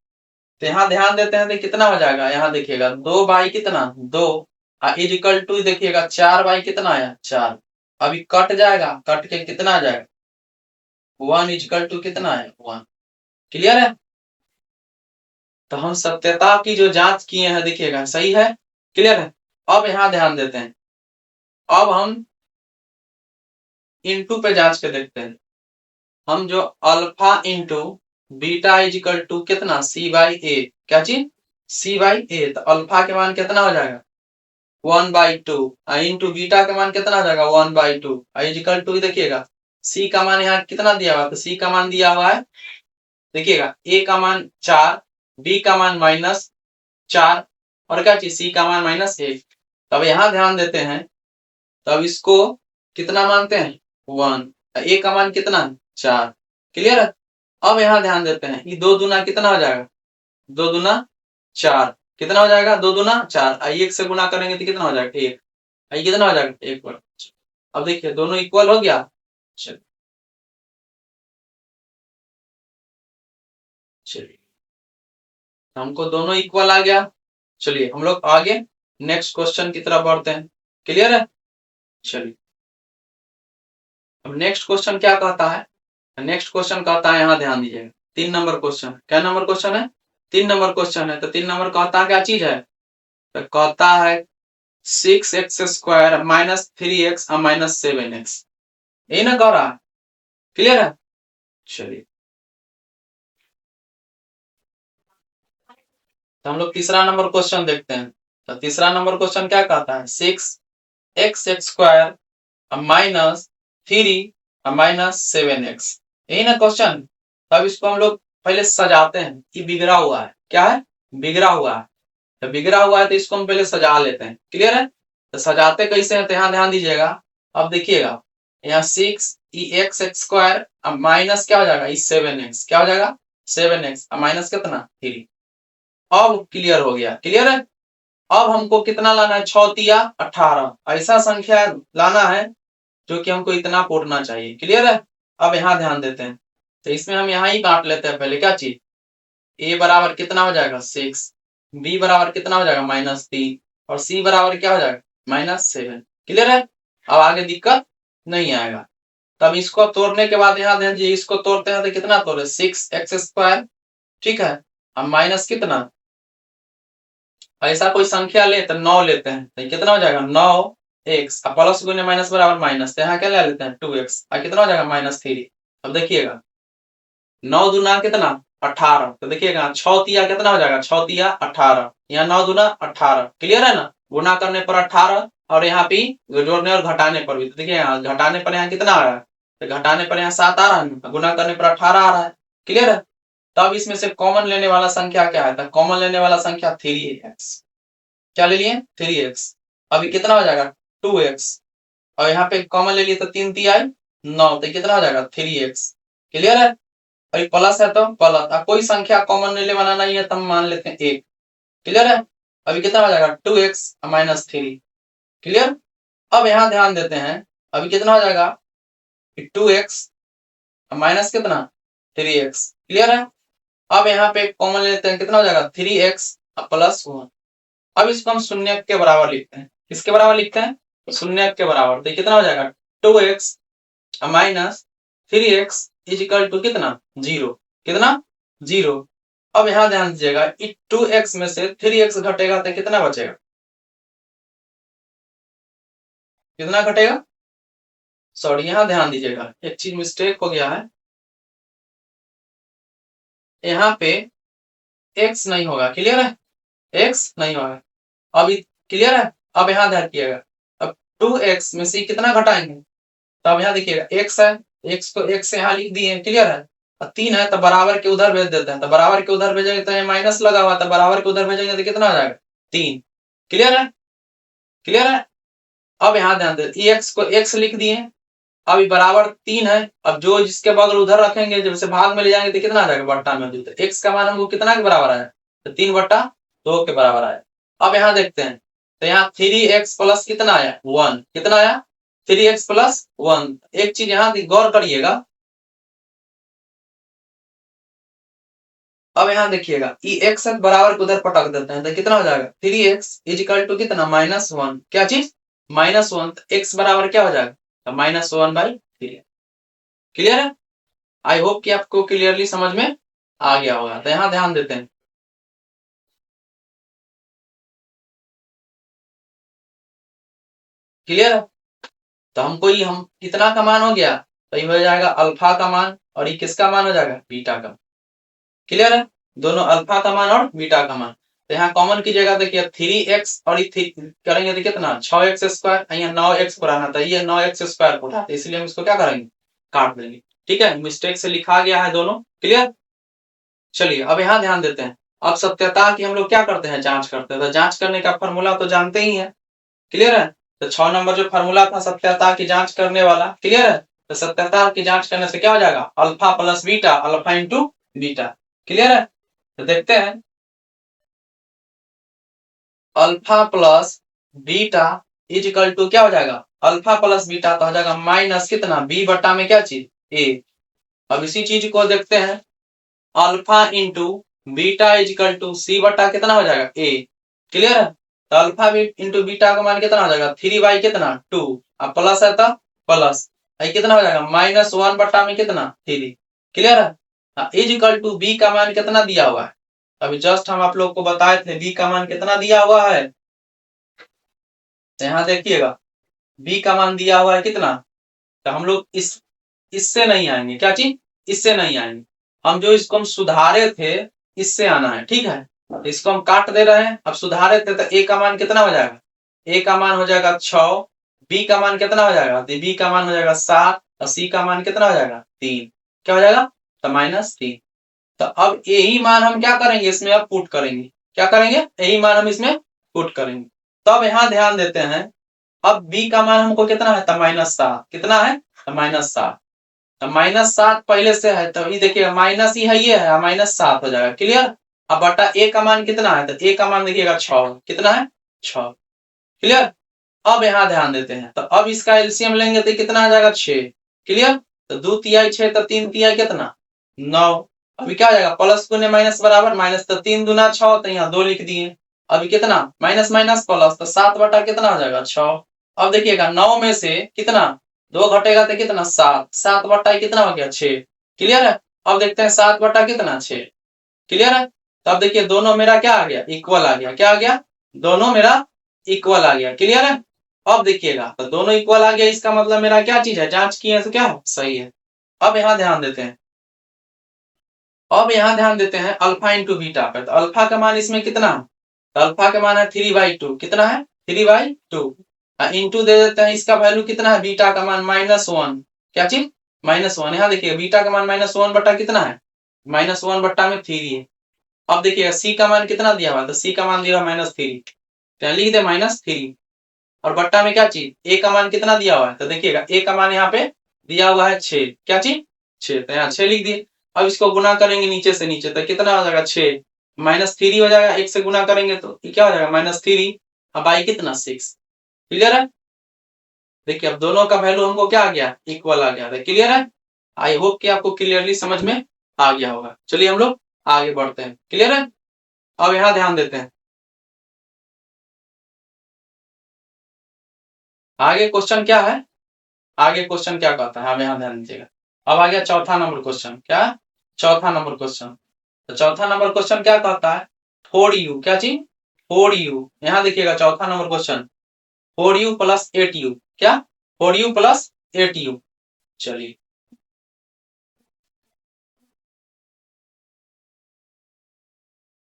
तो यहाँ ध्यान देते हैं तो कितना हो जाएगा, यहाँ देखिएगा 2 कितना 2 इज इक्वल टू देखिएगा 4 कितना आया 4। अभी कट जाएगा, कट के कितना आ जाएगा 1 इज इक्वल टू कितना है 1। क्लियर है। तो हम सत्यता की जो जांच किए हैं देखिएगा सही है। क्लियर है। अब यहाँ ध्यान देते हैं, अब हम इनटू पे जांच के देखते हैं, हम जो alpha into beta is equal to कितना c/a, क्या चीज c/a। तो अल्फा के मान कितना हो जाएगा 1/2 इंटू बीटा का मान कितना हो जाएगा 1/2 इज इक्वल टू देखिएगा c का मान यहाँ कितना दिया हुआ है, तो c का मान दिया हुआ है देखिएगा a का मान 4, b का मान 4 और क्या चीज सी का मान -1। तब यहाँ ध्यान देते हैं, तब इसको कितना मानते हैं 1, ए का मान कितना 4। क्लियर है। अब यहाँ ध्यान देते हैं, ये 2 दूना कितना हो जाएगा 2 दूना 4, कितना हो जाएगा 2 दूना 4। आई 1 से गुना करेंगे तो कितना हो जाएगा 1, आई कितना हो जाएगा 1। अब देखिए दोनों इक्वल हो गया। चलिए चलिए हमको दोनों इक्वल आ गया। चलिए हम लोग आगे नेक्स्ट क्वेश्चन की तरफ बढ़ते हैं। क्लियर है। चलिए अब नेक्स्ट क्वेश्चन क्या कहता है, नेक्स्ट क्वेश्चन कहता है, यहाँ ध्यान दीजिएगा 3 नंबर क्वेश्चन। क्या नंबर क्वेश्चन है 3 नंबर क्वेश्चन है। तो 3 नंबर कहता है क्या चीज है, तो कहता है 6x² -3x -7x, यही ना कह रहा है। क्लियर है। चलिए तो हम लोग तीसरा नंबर क्वेश्चन देखते हैं। तो तीसरा नंबर क्वेश्चन क्या कहता है 6x² -3 -7x, यही ना क्वेश्चन। तब इसको हम लोग पहले सजाते हैं कि बिगड़ा हुआ है, क्या है बिगड़ा हुआ है। तो बिगड़ा हुआ है तो इसको हम पहले सजा लेते हैं। क्लियर है। तो सजाते कैसे हैं, तो यहाँ ध्यान दीजिएगा। अब देखिएगा यहाँ 6 x² माइनस क्या हो जाएगा 7x, क्या हो जाएगा 7x माइनस कितना 3। अब क्लियर हो गया। क्लियर है। अब हमको कितना लाना है 6 तिया 18, ऐसा संख्या लाना है जो कि हमको इतना पोड़ना चाहिए। क्लियर है। अब यहाँ ध्यान देते हैं, तो इसमें हम यहाँ ही काट लेते हैं पहले क्या चीज, a बराबर कितना हो जाएगा 6, b बराबर कितना हो जाएगा -3 और c बराबर क्या हो जाएगा -7। क्लियर है। अब आगे दिक्कत नहीं आएगा। तब इसको तोड़ने के बाद यहाँ ध्यान दीजिए, इसको तोड़ते हैं तो कितना तोड़े 6x², ठीक है। अब माइनस कितना, ऐसा कोई संख्या ले तो 9 लेते हैं, तो कितना हो जाएगा 9x, प्लस गुने माइनस बराबर माइनस, तो यहाँ क्या ले लेते हैं 2x, कितना हो जाएगा -3। अब देखिएगा 9 दूना कितना 18, तो देखिएगा 6 तिया कितना हो जाएगा 6 तिया 18, यहाँ 9 दूना 18। क्लियर है ना। गुना करने पर 18 और यहाँ पे जोड़ने और घटाने पर भी, तो देखिए यहाँ घटाने पर यहाँ कितना आ रहा है, तो घटाने पर यहाँ 7 आ रहा है, गुना करने पर 18 आ रहा है। क्लियर है। तब इसमें से कॉमन लेने वाला संख्या क्या है, तो कॉमन लेने वाला संख्या 3x, क्या ले लिए 3x। अभी कितना हो जाएगा 2x और यहाँ पे कॉमन ले लिए तो 3 तिया 9, तो कितना हो जाएगा 3x। क्लियर है। और प्लस है तो प्लस, कोई संख्या कॉमन लेने वाला नहीं है तब मान लेते हैं 1। क्लियर है। अभी कितना हो जाएगा 2x -3। क्लियर। अब यहाँ ध्यान देते हैं, अभी कितना हो जाएगा 2x माइनस कितना 3x। क्लियर है। अब यहाँ पे कॉमन लेते हैं, कितना हो जाएगा 3x +1। अब इसको हम शून्य के बराबर लिखते हैं, किसके बराबर लिखते हैं शून्य के बराबर, तो कितना हो जाएगा 2x -3x = कितना 0, कितना 0। अब यहाँ ध्यान दीजिएगा 2x में से 3x घटेगा तो कितना बचेगा, कितना घटेगा, सॉरी यहाँ ध्यान दीजिएगा एक चीज मिस्टेक हो गया है, यहाँ पे x नहीं होगा। क्लियर है। x नहीं होगा अभी। क्लियर है। अब यहाँ ध्यान किएगा, अब 2x में से कितना घटाएंगे, तो अब यहाँ देखिएगा x है, x को x से यहाँ लिख दिए। क्लियर है। 3 है तो बराबर के उधर भेज देते हैं, तो बराबर के उधर भेजेंगे तो यहाँ माइनस लगा हुआ, तो बराबर के उधर भेजेंगे तो कितना हो जाएगा 3। क्लियर है। क्लियर है। अब यहाँ ध्यान दे x को x लिख दिए, अभी बराबर 3 है, अब जो जिसके बगल उधर रखेंगे जब से भाग में ले जाएंगे तो कितना आ जाएगा बट्टा में, तो x का मान हमको कितना के बराबर आया, तो 3/2 के बराबर आया। अब यहाँ देखते हैं, तो यहाँ 3x प्लस कितना आया 1, कितना आया 3x + 1। एक चीज यहाँ गौर करिएगा, अब यहाँ देखिएगा ये x बराबर को उधर पटक देते हैं तो कितना हो जाएगा 3x = कितना -1, क्या चीज -1, तो x बराबर क्या हो जाएगा तो -1/3। क्लियर है। आई होप कि आपको क्लियरली समझ में आ गया होगा। तो यहाँ ध्यान देते हैं, क्लियर है। तो हमको ये हम कितना का मान हो गया, तो ये हो जाएगा अल्फा का मान और ये किसका मान हो जाएगा बीटा का। क्लियर है। दोनों अल्फा का मान और बीटा का मान। तो यहाँ कॉमन की जगह देखिए 3x और ये करेंगे तो कितना 6x², यहाँ 9x पुराना था, ये 9x² पुराना था, इसलिए हम इसको क्या करेंगे काट देंगे। ठीक है। मिस्टेक से लिखा गया है दोनों। क्लियर। चलिए अब यहाँ ध्यान देते हैं, अब सत्यता की हम लोग क्या करते हैं, जांच करते हैं। तो जांच करने का फॉर्मूला तो जानते ही है, क्लियर है। तो 6 नंबर जो फॉर्मूला था सत्यता की जांच करने वाला, क्लियर है। तो सत्यता की जांच करने से क्या हो जाएगा, alpha plus beta, alpha into beta, clear है। तो देखते हैं, alpha plus beta is equal to क्या हो जाएगा, अल्फा प्लस बीटा तो हो जाएगा माइनस कितना, बी बटा में क्या चीज, ए। अब इसी चीज को देखते हैं, alpha into beta is equal to C बटा कितना हो जाएगा, ए, क्लियर है। तो अल्फा इंटू बीटा का मान कितना हो जाएगा, 3 बाई कितना 2, अब प्लस है तो प्लस, कितना हो जाएगा -1 बटा में कितना 3, क्लियर है। इज इक्वल टू बी का मान कितना दिया हुआ है, अभी जस्ट हम आप लोग को बताए थे बी का मान कितना दिया हुआ है। तो यहाँ देखिएगा बी का मान दिया हुआ है कितना, तो हम लोग इससे नहीं आएंगे, क्या चीज, इससे नहीं आएंगे। हम जो इसको हम सुधारे थे इससे आना है, ठीक है। इसको हम काट दे रहे हैं, अब सुधारे थे तो ए का मान कितना हो जाएगा, ए का मान हो जाएगा 6, बी का मान कितना हो जाएगा, तो बी का मान हो जाएगा 7 और सी का मान कितना हो जाएगा 3, क्या हो जाएगा, तो -3। तो अब यही मान हम क्या करेंगे, इसमें अब पुट करेंगे, क्या करेंगे, यही मान हम इसमें पुट करेंगे। तो अब यहाँ ध्यान देते हैं, अब b का मान हमको कितना है, तो -7, कितना है, तो -7। तो -7 पहले से है, तो ये देखिएगा माइनस ही है, ये है -7 हो जाएगा, क्लियर। अब बटा a का मान कितना है, तो a का मान देखिएगा 6, कितना है 6, क्लियर। अब यहाँ ध्यान देते हैं, तो अब इसका एलसीएम लेंगे तो कितना आ जाएगा 6, क्लियर। तो 2 तिहाई 6 तो 3 तिहाई कितना 9, अभी क्या हो जाएगा, प्लस गुने माइनस बराबर माइनस, तो 3 दूना 6, तो यहाँ 2 लिख दिए। अभी कितना माइनस माइनस प्लस, तो 7 बटा कितना हो जाएगा 6। अब देखिएगा 9 में से कितना 2 घटेगा तो कितना 7, 7 बटा कितना हो गया 6, क्लियर है। अब देखते हैं 7 बटा कितना 6, क्लियर है। तो अब देखिए दोनों मेरा क्या आ गया, इक्वल आ गया, क्या आ गया, दोनों मेरा इक्वल आ गया, क्लियर है। अब देखिएगा तो दोनों इक्वल आ गया, इसका मतलब मेरा क्या चीज है, जांच किए तो क्या है, सही है। अब यहाँ ध्यान देते हैं, अब यहाँ ध्यान देते हैं अल्फा इंटू बीटा पे। तो अल्फा का मान इसमें कितना है, तो अल्फा का मान है 3/2, कितना है 3/2, इंटू दे देते हैं, इसका वैल्यू कितना है, बीटा का मान -1, क्या चीज -1। यहाँ देखिए बीटा का मान -1 बटा कितना है, -1 बटा में 3 है। अब देखिए सी का मान कितना दिया हुआ है, तो सी का मान दिया हुआ -3, तो लिख दे -3, और बट्टा में क्या चीज, ए का मान कितना दिया हुआ है, तो देखिएगा ए का मान यहाँ पे दिया हुआ है 6, क्या चीज 6, तो यहाँ 6 लिख दिए। अब इसको गुना करेंगे नीचे से नीचे, तो कितना हो जाएगा 6 -3 हो जाएगा, 1 से गुना करेंगे तो क्या हो जाएगा -3, अब आई कितना 6, क्लियर है। देखिए अब दोनों का वैल्यू हमको क्या आ गया, इक्वल आ गया, क्लियर है। आई होप कि आपको क्लियरली समझ में आ गया होगा। चलिए हम लोग आगे बढ़ते हैं, क्लियर है। अब यहाँ ध्यान देते हैं, आगे क्वेश्चन क्या है, आगे क्वेश्चन क्या कहता है, अब यहाँ ध्यान दीजिएगा। अब आ गया चौथा नंबर क्वेश्चन, क्या चौथा नंबर क्वेश्चन। तो चौथा नंबर क्वेश्चन क्या कहता है, 4u, क्या चीज 4u, यहाँ देखिएगा चौथा number question 4u plus 8u, क्या 4u प्लस 8u। चलिए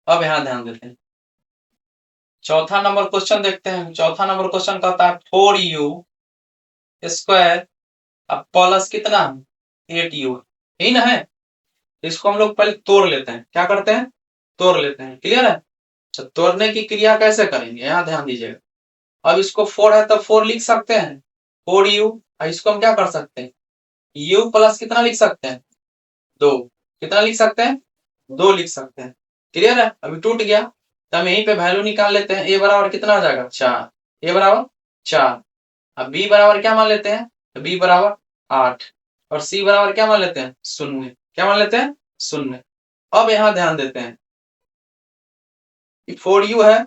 अब यहाँ ध्यान देते हैं, चौथा नंबर क्वेश्चन देखते हैं। चौथा नंबर क्वेश्चन कहता है 4u स्क्वायर अब प्लस कितना 8u, यही ना है। इसको हम लोग पहले तोड़ लेते हैं, क्या करते हैं, तोड़ लेते हैं, क्लियर है। तो तोड़ने की क्रिया कैसे करेंगे, यहाँ ध्यान दीजिएगा। अब इसको 4 है तो 4 लिख सकते हैं, 4u, इसको हम क्या कर सकते हैं, u प्लस कितना लिख सकते हैं 2, कितना लिख सकते हैं 2 लिख सकते हैं, क्लियर है। अभी टूट गया तो हम यहीं पे वैल्यू निकाल लेते हैं, a बराबर कितना हो जाएगा 4, a बराबर 4। अब b बराबर क्या मान लेते हैं, तो b बराबर 8, और c बराबर क्या मान लेते हैं 0, क्या मान लेते हैं 0। अब यहाँ ध्यान देते हैं 4u है,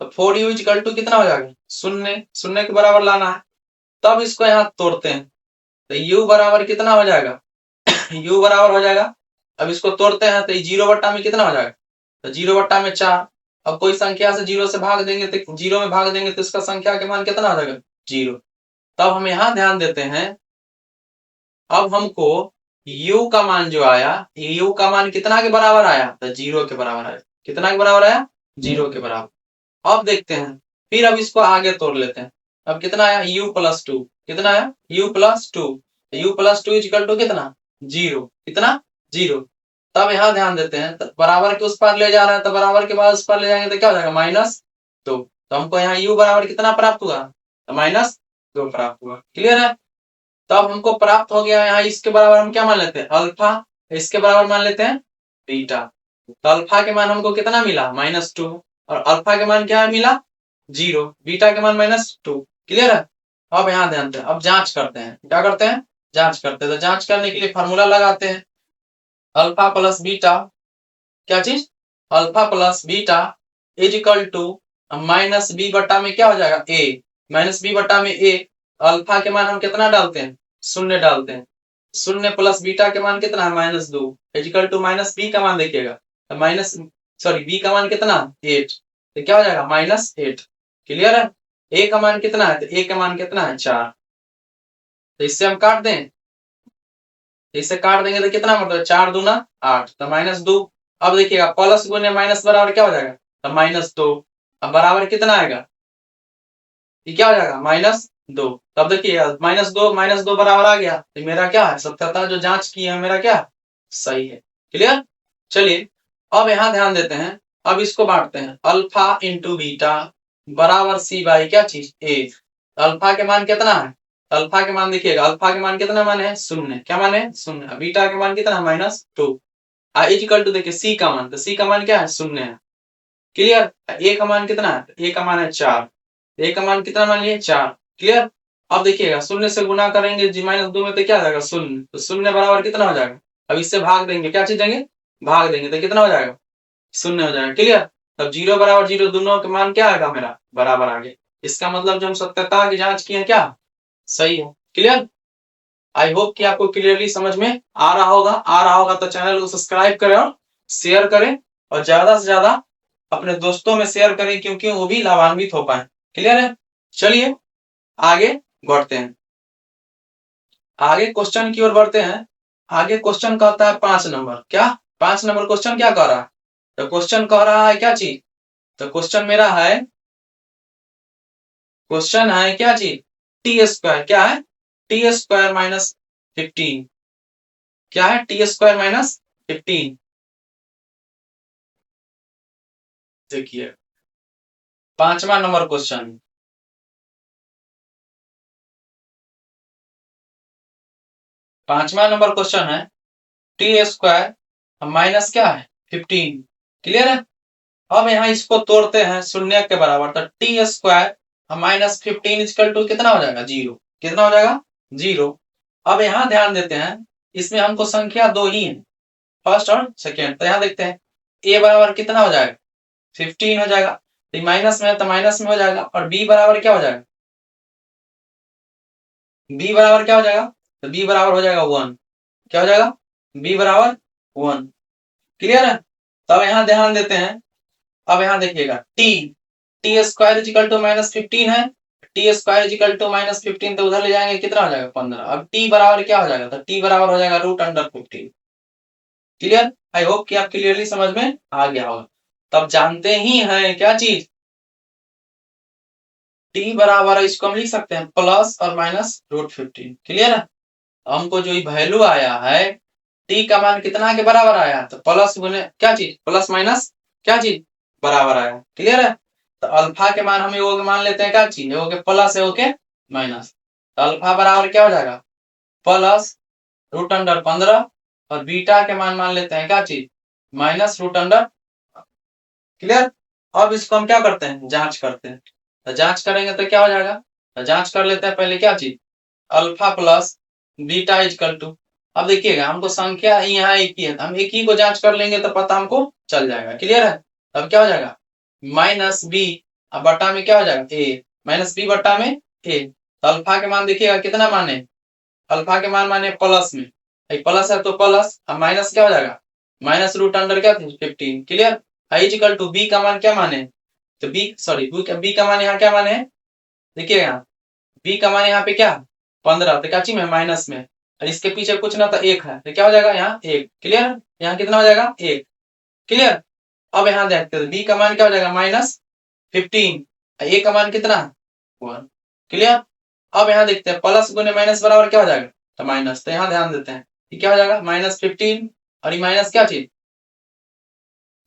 तो 4u इक्वल टू कितना हो जाएगा 0, 0 के बराबर लाना है। तब इसको यहाँ तोड़ते हैं, तो u बराबर कितना हो जाएगा u बराबर हो जाएगा, अब इसको तोड़ते हैं तो 0 बट्टा में कितना हो जाएगा, तो 0 बट्टा में 4। अब कोई संख्या से 0 से भाग देंगे तो 0 में भाग देंगे तो इसका संख्या के मान कितना हो जाएगा 0। तब हम यहाँ ध्यान देते हैं, अब हमको u का मान जो आया, u का मान कितना के बराबर आया, तो 0 के बराबर आया, कितना के बराबर आया 0 के बराबर। अब देखते हैं, फिर अब इसको आगे तोड़ लेते हैं। अब कितना आया u प्लस 2, कितना आया u plus 2, u plus 2 equal to कितना 0, कितना 0। तब यहाँ ध्यान देते हैं, तो बराबर के उस पार ले जा रहे हैं, तो बराबर के बाद उस पार ले जाएंगे तो क्या हो जाएगा -2। तो हमको यहाँ u बराबर कितना प्राप्त हुआ, तो -2 प्राप्त हुआ। क्लियर है। तब हमको प्राप्त हो गया यहाँ, इसके बराबर हम क्या मान लेते हैं, अल्फा, इसके बराबर मान लेते हैं बीटा। तो अल्फा के मान हमको कितना मिला, -2, और अल्फा के मान क्या मिला 0, बीटा के मान -2। क्लियर है। अब यहाँ ध्यान दें, अब जांच करते हैं, क्या करते हैं, जांच करते हैं। तो जांच करने के लिए फॉर्मूला लगाते हैं, अल्फा प्लस बीटा, क्या चीज, alpha plus beta is equal to -b बट्टा में क्या हो जाएगा a, -b बट्टा में a। अल्फा के मान हम कितना डालते हैं, 0 डालते हैं, 0 प्लस बीटा के मान कितना है -2 इज इक्वल टू -b का मान देखिएगा, तो b का मान कितना 8, तो क्या हो जाएगा -8। क्लियर है। a का मान कितना है, तो a का मान कितना है 4। तो इससे हम काट दें, इसे काट देंगे तो कितना मतलब 4 दूना 8, तो -2। अब देखिएगा प्लस गुने माइनस बराबर क्या हो जाएगा, तो -2। अब बराबर कितना आएगा, ये क्या हो जाएगा -2। तब देखिए -2 बराबर आ गया, तो मेरा क्या है सत्यता जो जांच की है मेरा क्या सही है। क्लियर। चलिए अब यहाँ ध्यान देते हैं, अब इसको बांटते हैं, अल्फा इंटू बीटा बराबर c बाई क्या चीज a। अल्फा के मान कितना है, अल्फा के मान देखिएगा, अल्फा के मान कितना मान है 0, क्या मान है 0, बीटा के मान कितना है -2, इज इक्वल टू देखिए c का मान, तो c का मान क्या है 0 है। क्लियर। a का मान कितना है, a का मान है 4, a का मान कितना मान लिए 4। क्लियर। अब देखिएगा 0 से गुना करेंगे जी -2 में, तो क्या आ जाएगा 0, तो 0 बराबर कितना हो जाएगा, अब इससे भाग देंगे, क्या चीज देंगे भाग देंगे, तो कितना हो जाएगा 0 हो जाएगा। क्लियर। तब 0 बराबर 0 दोनों के मान क्या आएगा मेरा बराबर आ गया। इसका मतलब जो हम सत्यता की जांच किए क्या सही है। क्लियर। आई होप कि आपको क्लियरली समझ में आ रहा होगा, तो चैनल को सब्सक्राइब करें और शेयर करें, और ज्यादा से ज्यादा अपने दोस्तों में शेयर करें, क्योंकि वो भी लाभान्वित हो पाए। क्लियर है। चलिए आगे बढ़ते हैं, आगे क्वेश्चन की ओर बढ़ते हैं। आगे क्वेश्चन कहता है 5 नंबर, क्या 5 नंबर क्वेश्चन क्या कह रहा है, तो क्वेश्चन कह रहा है क्या चीज, तो क्वेश्चन मेरा है, क्वेश्चन है क्या चीज t², क्या है t² - 15, क्या है t² - 15। देखिए 5वां नंबर क्वेश्चन, 5वां नंबर क्वेश्चन है t² माइनस क्या है 15। क्लियर है। अब यहाँ इसको तोड़ते हैं 0 के बराबर, तो t² - 15 इक्वल टू कितना हो जाएगा 0, कितना हो जाएगा 0। अब यहाँ ध्यान देते हैं, इसमें हमको संख्या 2 ही है, फर्स्ट और सेकेंड। तो यहाँ देखते हैं a बराबर कितना हो जाएगा 15 हो जाएगा, तो माइनस में है तो माइनस में हो जाएगा, और b बराबर क्या हो जाएगा, b बराबर क्या हो जाएगा, तो b बराबर हो जाएगा 1, क्या हो जाएगा b बराबर 1। क्लियर है। तब यहाँ ध्यान देते हैं, अब यहाँ देखिएगा t² इक्वल टू -15 है, t² इक्वल टू -15, तो उधर ले जाएंगे कितना हो जाएगा 15। अब t बराबर क्या हो जाएगा, तो t बराबर हो जाएगा √15। क्लियर। आई होप कि आप क्लियरली समझ में आ गया होगा। तब जानते ही हैं क्या चीज, t बराबर इसको हम लिख सकते हैं प्लस और -√15। क्लियर है। हमको जो वैल्यू आया है t का मान कितना के बराबर आया, तो प्लस गुने क्या चीज प्लस माइनस क्या चीज बराबर आया। क्लियर है। तो अल्फा के मान हम एगो के मान लेते हैं क्या चीज, एगो के प्लस एगो के माइनस, तो अल्फा बराबर क्या हो जाएगा प्लस √15, और बीटा के मान लेते हैं क्या चीज -√। क्लियर। अब इसको हम क्या करते हैं जांच करते हैं, तो जांच करेंगे तो क्या हो जाएगा, तो जांच कर लेते हैं पहले क्या चीज alpha plus beta equal to. अब देखिएगा हमको संख्या यहाँ एक ही है, हम एक ही को जांच कर लेंगे तो पता हमको चल जाएगा। क्लियर है। तब क्या हो जाएगा -b, अब बट्टा में क्या हो जाएगा a, -b बट्टा में a। तो अल्फा के मान देखिएगा कितना माने, अल्फा के मान माने प्लस में, प्लस है तो प्लस, अब माइनस क्या हो जाएगा -√अंडर क्या थी 15। क्लियर। इक्वल टू b का मान क्या माने, तो b का मान यहाँ क्या माने, देखिए यहाँ b का मान यहाँ पे क्या 15, तो क्या चीज में माइनस में, और इसके पीछे कुछ ना तो 1 है, तो क्या हो जाएगा यहाँ 1। क्लियर। यहाँ कितना हो जाएगा 1। क्लियर। अब यहाँ देखते हैं b का मान क्या हो जाएगा -15, a का मान कितना 1। क्लियर। अब यहाँ देखते हैं प्लस गुने माइनस बराबर क्या हो जाएगा, तो माइनस, तो यहाँ ध्यान देते हैं क्या हो जाएगा -15, और ये माइनस क्या चीज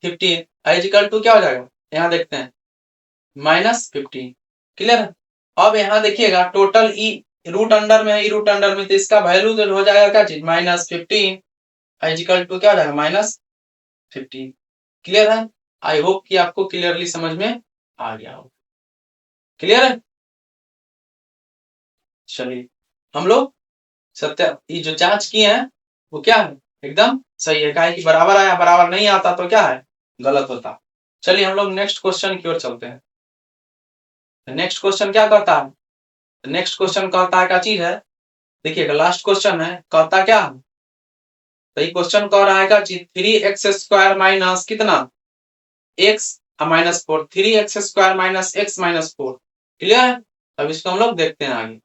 15, आई इक्वल टू क्या हो जाएगा, यहाँ देखते हैं -15। क्लियर है। अब यहाँ देखिएगा टोटल ई रूट अंडर में है, ई रूट अंडर में, तो इसका वैल्यू जो हो जाएगा क्या चीज -15, आई इक्वल टू क्या हो जाएगा -15। क्लियर है। आई होप कि आपको क्लियरली समझ में आ गया हो। क्लियर है। चलिए हम लोग सत्य ये जो जांच किए हैं वो क्या है एकदम सही है, काहे कि बराबर आया, बराबर नहीं आता तो क्या है गलत होता। चलिए हम लोग नेक्स्ट क्वेश्चन की ओर चलते हैं। नेक्स्ट क्वेश्चन क्या करता है, नेक्स्ट क्वेश्चन कहता है क्या चीज है, देखिएगा लास्ट क्वेश्चन है, कहता क्या है, तो ये क्वेश्चन कह रहा है क्या चीज 3x² माइनस कितना x -4, 3x² minus x -4। Clear है। अब इसको हम लोग देखते हैं आगे।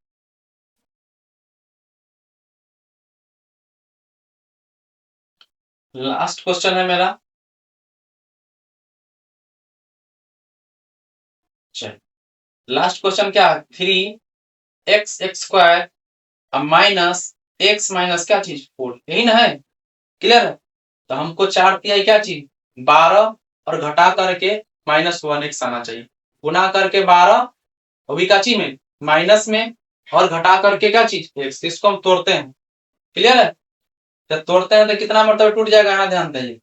लास्ट क्वेश्चन है मेरा। लास्ट क्वेश्चन क्या है, 3x² माइनस x माइनस क्या चीज 4, यही ना है। क्लियर है। तो हमको 4 दिया क्या चीज 12 और घटा करके -1x आना चाहिए, गुना करके 12 अभी का चीज में माइनस में और घटा करके क्या चीज x, इसको हम तोड़ते हैं। क्लियर है। जब तोड़ते हैं तो कितना मतलब टूट जाएगा, यहाँ ध्यान दीजिए।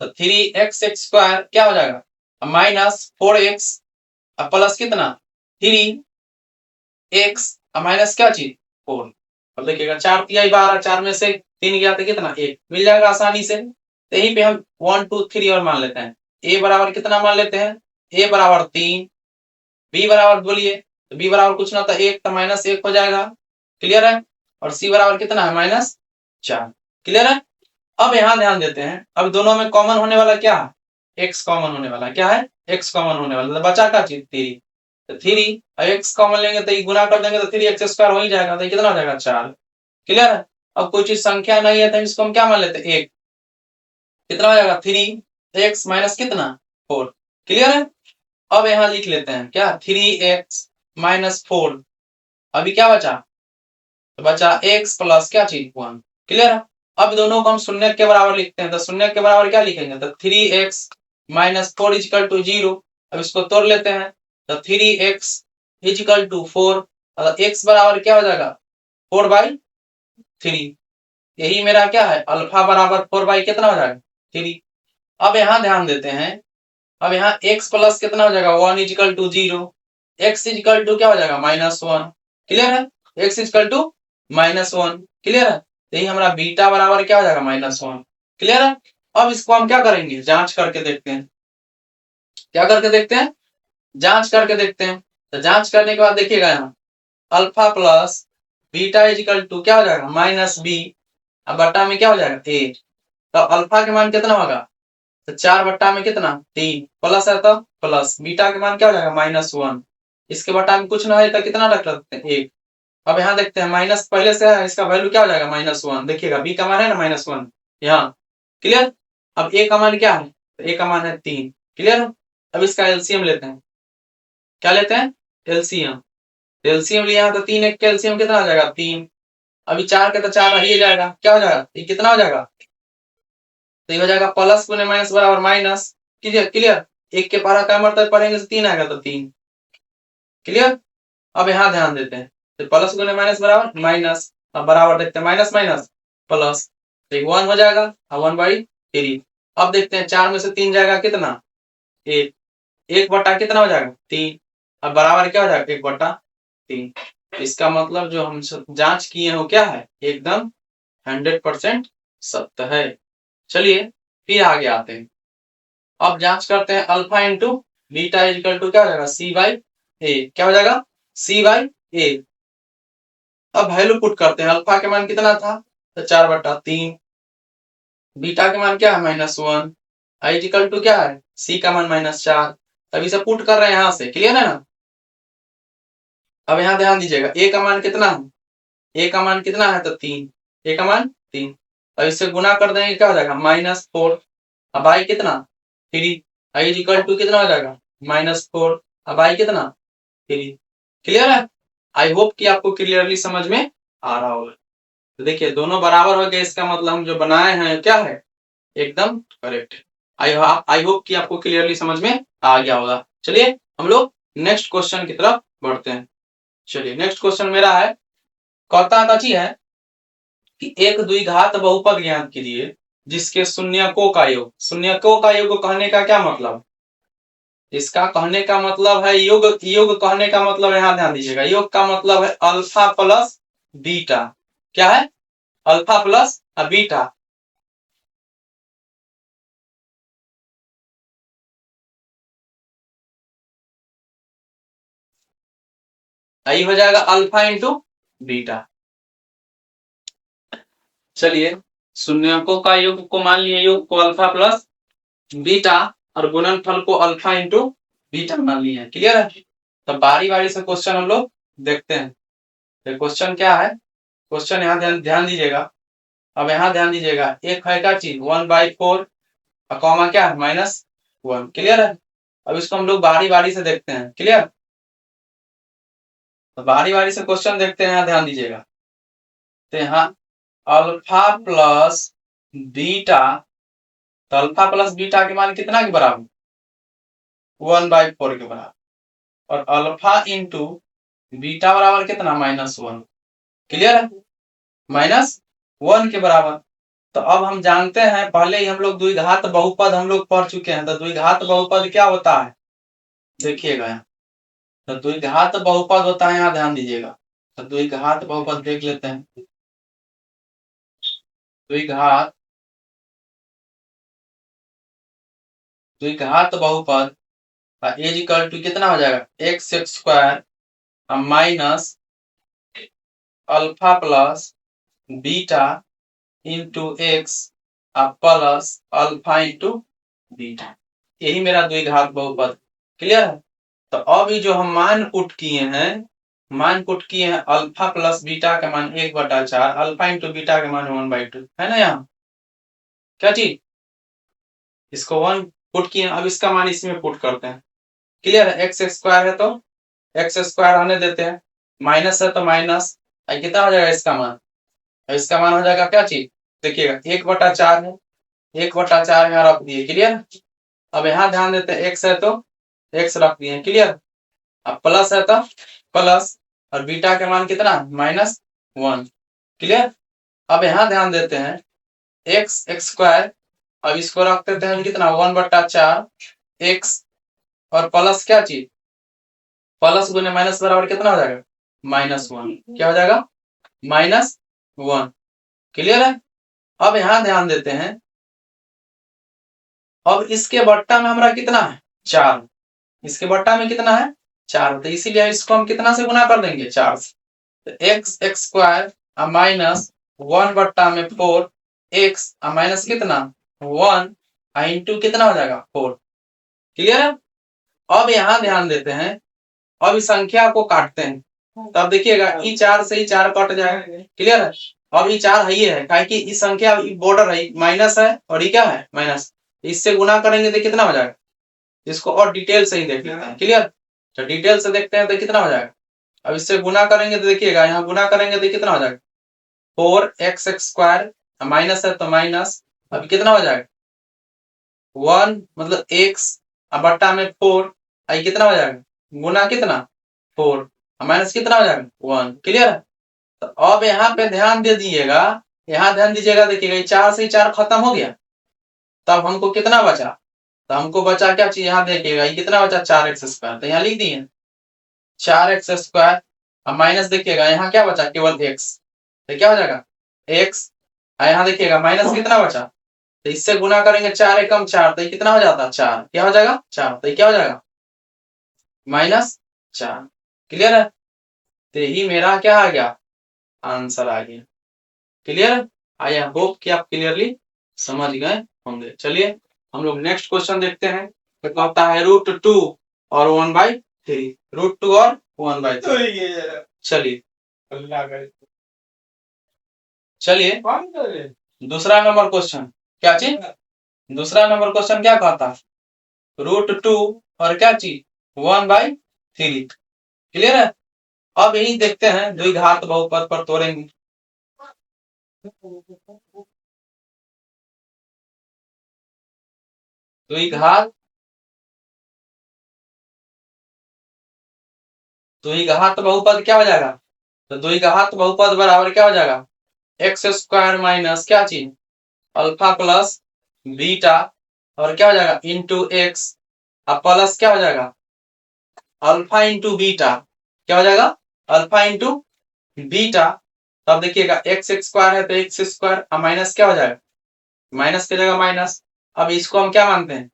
तो 3x² क्या हो जाएगा -4x प्लस कितना 3x माइनस क्या चीज 4। अब देखिएगा 4 तिहाई 12, 4 में से 3 गया तो कितना 1 मिल जाएगा आसानी से। तो यहीं पे हम 1 2 3 और मान लेते हैं। a बराबर कितना मान लेते हैं, a बराबर 3, b बराबर बोलिए, तो b बराबर कुछ ना था 1, तो -1 हो जाएगा। क्लियर है। और c बराबर कितना है -4। क्लियर है। अब यहाँ ध्यान देते हैं, अब दोनों में कॉमन होने वाला क्या है, x कॉमन होने वाला क्या है, x कॉमन होने वाला, तो बचा का चीज 3, तो 3 और x कॉमन लेंगे तो ये गुना कर देंगे तो 3x² हो ही जाएगा, तो कितना हो जाएगा 4। क्लियर है। अब कोई चीज संख्या नहीं है तो इसको हम क्या मान लेते हैं 1, कितना हो जाएगा 3x माइनस कितना 4। क्लियर है। अब यहाँ लिख लेते हैं क्या 3x -4, अभी क्या बचा, तो बचा x प्लस क्या चीज 1। क्लियर है। अब दोनों को हम शून्य के बराबर लिखते हैं, तो शून्य के बराबर क्या लिखेंगे, तो 3x -4 इक्वल टू 0। अब इसको तोड़ लेते हैं, तो 3x इक्वल टू 4, x बराबर क्या हो जाएगा 4/3। यही मेरा क्या है अल्फा बराबर 4 कितना हो जाएगा 3। अब यहाँ ध्यान देते हैं, अब यहाँ x प्लस कितना हो जाएगा 1 equal to 0, x equal to क्या हो जाएगा -1। क्लियर है। x equal to -1। क्लियर है। यही हमारा बीटा बराबर क्या हो जाएगा -1। क्लियर है। अब इसको हम क्या करेंगे जांच करके देखते हैं, क्या करके देखते हैं जांच करके देखते हैं। तो जांच करने के बाद देखिएगा यहाँ alpha plus beta equal to क्या हो जाएगा -b, अब बट्टा में क्या हो जाएगा a। तो अल्फा के मान कितना होगा, तो 4 बट्टा में कितना 3, प्लस है तो प्लस, बीटा के मान क्या हो जाएगा -1, इसके बट्टा में कुछ ना है तो कितना रख सकते हैं 1। अब यहाँ देखते हैं माइनस पहले से है, इसका वैल्यू क्या हो जाएगा -1। देखिएगा b का मान है ना -1 यहाँ। क्लियर। अब a का मान क्या है, तो a का मान है 3। क्लियर। अब इसका एलसीएम लेते हैं, क्या लेते हैं एलसीएम। एलसीएम लिया तो 3 1 का एलसीएम कितना हो जाएगा 3। अभी 4 का तो 4 रह ही जाएगा, क्या हो जाएगा ये कितना हो जाएगा, तो ये हो जाएगा प्लस गुने माइनस बराबर माइनस। क्लियर। क्लियर। 1 के पारा का मरतब पढ़ेंगे तो 3 आएगा, तो 3। क्लियर। अब यहाँ ध्यान देते हैं, तो प्लस गुने माइनस बराबर माइनस, अब बराबर देखते हैं माइनस माइनस प्लस, तो 1 हो जाएगा 1/3। अब देखते हैं 4 में से 3 जाएगा कितना 1, 1 बटा कितना हो जाएगा 3, अब बराबर क्या हो जाएगा 1/3। इसका मतलब जो हम जांच किए हो क्या है एकदम 100% सत्य है। चलिए फिर आगे आते हैं। अब जांच करते हैं alpha into beta equal to क्या हो जाएगा c/a, क्या हो जाएगा c/a। अब वैल्यू पुट करते हैं, अल्फा के मान कितना था तो 4/3, बीटा के मान क्या है -1, आई इक्वल टू क्या है c का मान -4। तभी से पुट कर रहे हैं यहाँ से। क्लियर है ना। अब यहाँ ध्यान दीजिएगा a का मान कितना है, a का मान कितना है तो 3, a का मान 3। अब इससे गुना कर देंगे क्या हो जाएगा -4, अब आई कितना 3, आई इक्वल टू कितना हो जाएगा -4, अब आई कितना 3। क्लियर है। आई होप कि आपको क्लियरली समझ में आ रहा होगा। तो देखिए दोनों बराबर हो गए, इसका मतलब हम जो बनाए हैं क्या है एकदम करेक्ट। आई होप कि आपको क्लियरली समझ में आ गया होगा। चलिए हम लोग नेक्स्ट क्वेश्चन की तरफ बढ़ते हैं। चलिए नेक्स्ट क्वेश्चन मेरा है, कहता कथी है कि एक द्विघात बहुपद ज्ञात कीजिए जिसके शून्यकों का योग। शून्यकों का योग कहने का क्या मतलब, इसका कहने का मतलब है योग। योग कहने का मतलब यहाँ ध्यान दीजिएगा, योग का मतलब है अल्फा प्लस बीटा। क्या है, अल्फा प्लस बीटा। यही हो जाएगा अल्फा इंटू बीटा। चलिए शून्यकों का योग को मान लिए योग को अल्फा प्लस बीटा और गुणनफल को अल्फा इंटू बीटा मान लिया। क्लियर है। तो बारी बारी से क्वेश्चन हम लोग देखते हैं। तो क्वेश्चन क्या है, क्वेश्चन यहाँ ध्यान दीजिएगा। अब यहाँ ध्यान दीजिएगा, एक है क्या चीज 1/4 कॉमा क्या है -1। क्लियर है। अब इसको हम लोग बारी बारी से देखते हैं। क्लियर। तो बारी बारी से क्वेश्चन देखते हैं, यहाँ ध्यान दीजिएगा। तो यहाँ अल्फा प्लस बीटा, तो अल्फा प्लस बीटा के मान कितना के बराबर 1/4 के बराबर, और अल्फा इंटू बीटा बराबर कितना -1। क्लियर है, -1 के बराबर। तो अब हम जानते हैं, पहले ही हम लोग द्विघात बहुपद हम लोग पढ़ चुके हैं। तो द्विघात बहुपद क्या होता है देखिएगा यहाँ। तो द्विघात बहुपद होता है, यहाँ ध्यान दीजिएगा। तो द्विघात बहुपद देख लेते हैं। द्विघात द्विघात बहुपद इज इक्वल टू कितना हो जाएगा x² minus alpha plus beta into x plus alpha into beta. यही मेरा द्विघात बहुपद। क्लियर है। तो अब ये जो हम मान पुट किए हैं, अल्फा प्लस बीटा का मान 1/4, अल्फा इंटू बीटा का मान 1/2 है ना। यहाँ क्या चीज, इसको 1 पुट किए, अब इसका मान इसमें पुट करते हैं। क्लियर है। x² है तो x² आने देते हैं, माइनस है तो माइनस, कितना हो जाएगा इसका मान, इसका मान हो जाएगा क्या चीज देखिएगा 1/4 है, 1/4 यहाँ रख दिए। क्लियर। अब यहाँ ध्यान देते हैं, x है तो x रख दिए। क्लियर। अब प्लस है तो प्लस, और बीटा का मान कितना -1। क्लियर। अब यहाँ ध्यान देते हैं x², अब इसको रख देते हैं कितना 1/4 x, और प्लस क्या चीज प्लस गुने माइनस बराबर कितना हो जाएगा -1। क्या हो जाएगा -1। क्लियर है। अब यहाँ ध्यान देते हैं, अब इसके बट्टा में हमारा कितना है 4, इसके बट्टा में कितना है 4, तो इसीलिए इसको हम कितना से गुना कर देंगे 4 से। तो x² माइनस 1/4 x माइनस कितना 1 इंटू कितना हो जाएगा 4। क्लियर है। अब यहाँ ध्यान देते हैं, अब इस संख्या को काटते हैं, तब देखिएगा ई 4 से ही 4 कट जाएगा। क्लियर है। अब ये 4 है, ये है क्या कि इस संख्या बॉर्डर है माइनस है, और ये क्या है माइनस, इससे गुना करेंगे तो कितना हो जाएगा, इसको और डिटेल से ही देख लेते हैं। क्लियर। तो डिटेल से देखते हैं तो कितना हो जाएगा, अब इससे गुना करेंगे तो देखिएगा यहाँ गुना करेंगे तो कितना हो जाएगा 4x² माइनस है तो माइनस, अब कितना हो जाएगा 1 मतलब x बट्टा में 4, आई कितना हो जाएगा गुना कितना 4 माइनस कितना हो जाएगा 1। क्लियर है। तो अब यहाँ पे ध्यान दे दिएगा, यहाँ ध्यान दीजिएगा, देखिएगा 4 से 4 खत्म हो गया, तब हमको कितना बचा, तो हमको बचा क्या चीज यहाँ देखिएगा, ये कितना बचा 4x², तो यहाँ लिख दिए 4x², अब माइनस देखिएगा यहाँ क्या बचा केवल x, तो क्या हो जाएगा x, यहाँ देखिएगा माइनस कितना बचा, तो इससे गुना करेंगे 4 एकम 4, तो कितना हो जाता 4, क्या हो जाएगा 4, तो क्या हो जाएगा -4। क्लियर है। तो यही मेरा क्या आ गया आंसर आ गया। क्लियर। आई होप कि आप क्लियरली समझ गए होंगे। चलिए हम लोग नेक्स्ट क्वेश्चन देखते हैं। तो कहता है √2 और 1/3, √2 और 1/3। चलिए दूसरा नंबर क्वेश्चन क्या चीज, दूसरा नंबर क्वेश्चन क्या कहता है √2 और क्या चीज 1/3। क्लियर है। अब यही देखते हैं द्विघात बहुपद पर तोड़ेंगे। द्विघात बहुपद क्या हो जाएगा? तो द्विघात बहुपद बराबर क्या हो जाएगा? एक्स स्क्वायर माइनस क्या चीज? अल्फा प्लस बीटा और क्या हो जाएगा? इंटू एक्स अब प्लस क्या हो जाएगा? अल्फा इंटू बीटा क्या हो जाएगा? Alpha into beta. तब देखिएगा एक्स स्क्वायर है तो एक्स स्क्वायर माइनस क्या हो जाएगा? माइनस की जगह माइनस। अब इसको हम क्या मानते हैं?